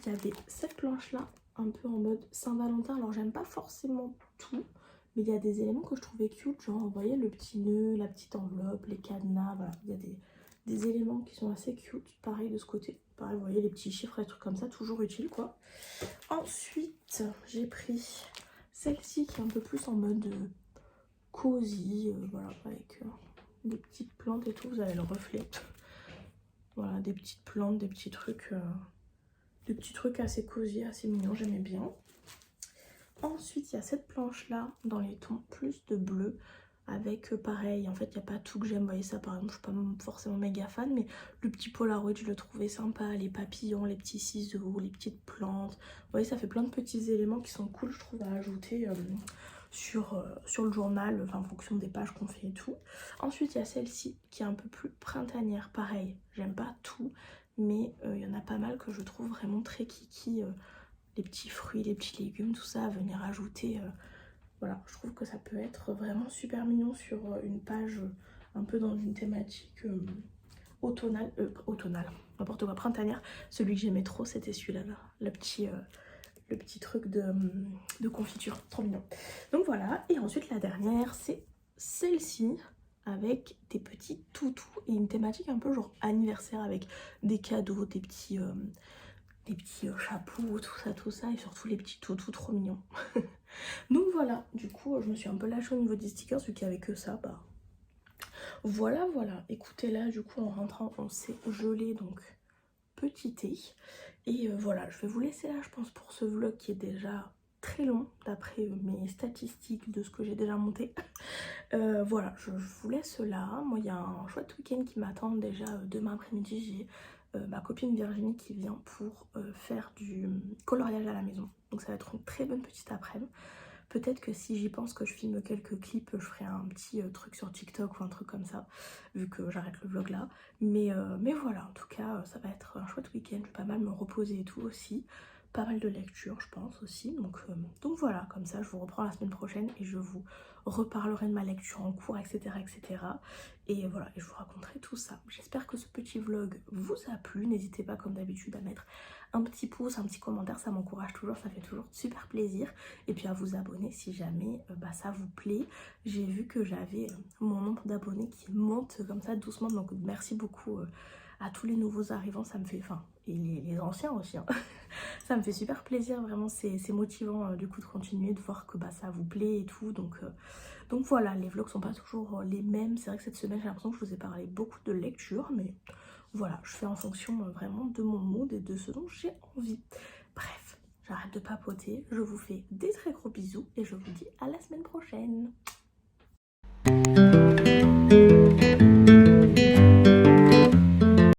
Il y avait cette planche là, un peu en mode Saint-Valentin. Alors j'aime pas forcément tout, mais il y a des éléments que je trouvais cute, genre vous voyez le petit nœud, la petite enveloppe, les cadenas, voilà. Il y a des éléments qui sont assez cute, pareil de ce côté. Pareil, vous voyez les petits chiffres et trucs comme ça, toujours utile quoi. Ensuite, j'ai pris celle-ci qui est un peu plus en mode cosy, voilà, avec des petites plantes et tout, vous avez le reflet. Voilà, des petites plantes, des petits trucs assez cosy, assez mignons, j'aimais bien. Ensuite, il y a cette planche-là, dans les tons plus de bleu, avec pareil, en fait, il n'y a pas tout que j'aime. Vous voyez ça, par exemple, je suis pas forcément méga fan, mais le petit Polaroid, je le trouvais sympa, les papillons, les petits ciseaux, les petites plantes. Vous voyez, ça fait plein de petits éléments qui sont cool, je trouve, à ajouter sur le journal, enfin, en fonction des pages qu'on fait et tout. Ensuite, il y a celle-ci, qui est un peu plus printanière, pareil, j'aime pas tout, mais il y en a pas mal que je trouve vraiment très kiki. Les petits fruits, les petits légumes, tout ça à venir ajouter. Voilà, je trouve que ça peut être vraiment super mignon sur une page un peu dans une thématique automnale, n'importe quoi, printanière. Celui que j'aimais trop, c'était celui-là, là, le petit truc de confiture, trop mignon. Donc voilà, et ensuite la dernière, c'est celle-ci, avec des petits toutous et une thématique un peu genre anniversaire avec des cadeaux, des petits chapeaux, tout ça, et surtout les petits toutous trop mignons. Donc voilà, du coup, je me suis un peu lâchée au niveau des stickers, vu qu'il n'y avait que ça, bah voilà. Écoutez, là, du coup, en rentrant, on s'est gelé, donc petit thé. Et voilà, je vais vous laisser là, je pense, pour ce vlog qui est déjà très long, d'après mes statistiques de ce que j'ai déjà monté. Voilà, je vous laisse là. Moi, il y a un chouette week-end qui m'attend déjà demain après-midi. J'ai ma copine Virginie qui vient pour faire du coloriage à la maison. Donc ça va être une très bonne petite après-midi. Peut-être que si j'y pense que je filme quelques clips, je ferai un petit truc sur TikTok ou un truc comme ça, vu que j'arrête le vlog là. Mais voilà, en tout cas, ça va être un chouette week-end. Je vais pas mal me reposer et tout aussi. Pas mal de lectures, je pense aussi. Donc voilà, comme ça, je vous reprends la semaine prochaine et je vous reparlerai de ma lecture en cours, etc. Et voilà, et je vous raconterai tout ça. J'espère que ce petit vlog vous a plu. N'hésitez pas, comme d'habitude, à mettre un petit pouce, un petit commentaire, ça m'encourage toujours, ça fait toujours super plaisir. Et puis à vous abonner si jamais ça vous plaît. J'ai vu que j'avais mon nombre d'abonnés qui monte comme ça doucement, donc merci beaucoup à tous les nouveaux arrivants, ça me fait, enfin, et les anciens aussi, hein. Ça me fait super plaisir, vraiment, c'est motivant du coup de continuer, de voir que ça vous plaît et tout. Donc voilà, les vlogs sont pas toujours les mêmes. C'est vrai que cette semaine, j'ai l'impression que je vous ai parlé beaucoup de lecture, mais voilà, je fais en fonction vraiment de mon mood et de ce dont j'ai envie. Bref, j'arrête de papoter, je vous fais des très gros bisous et je vous dis à la semaine prochaine.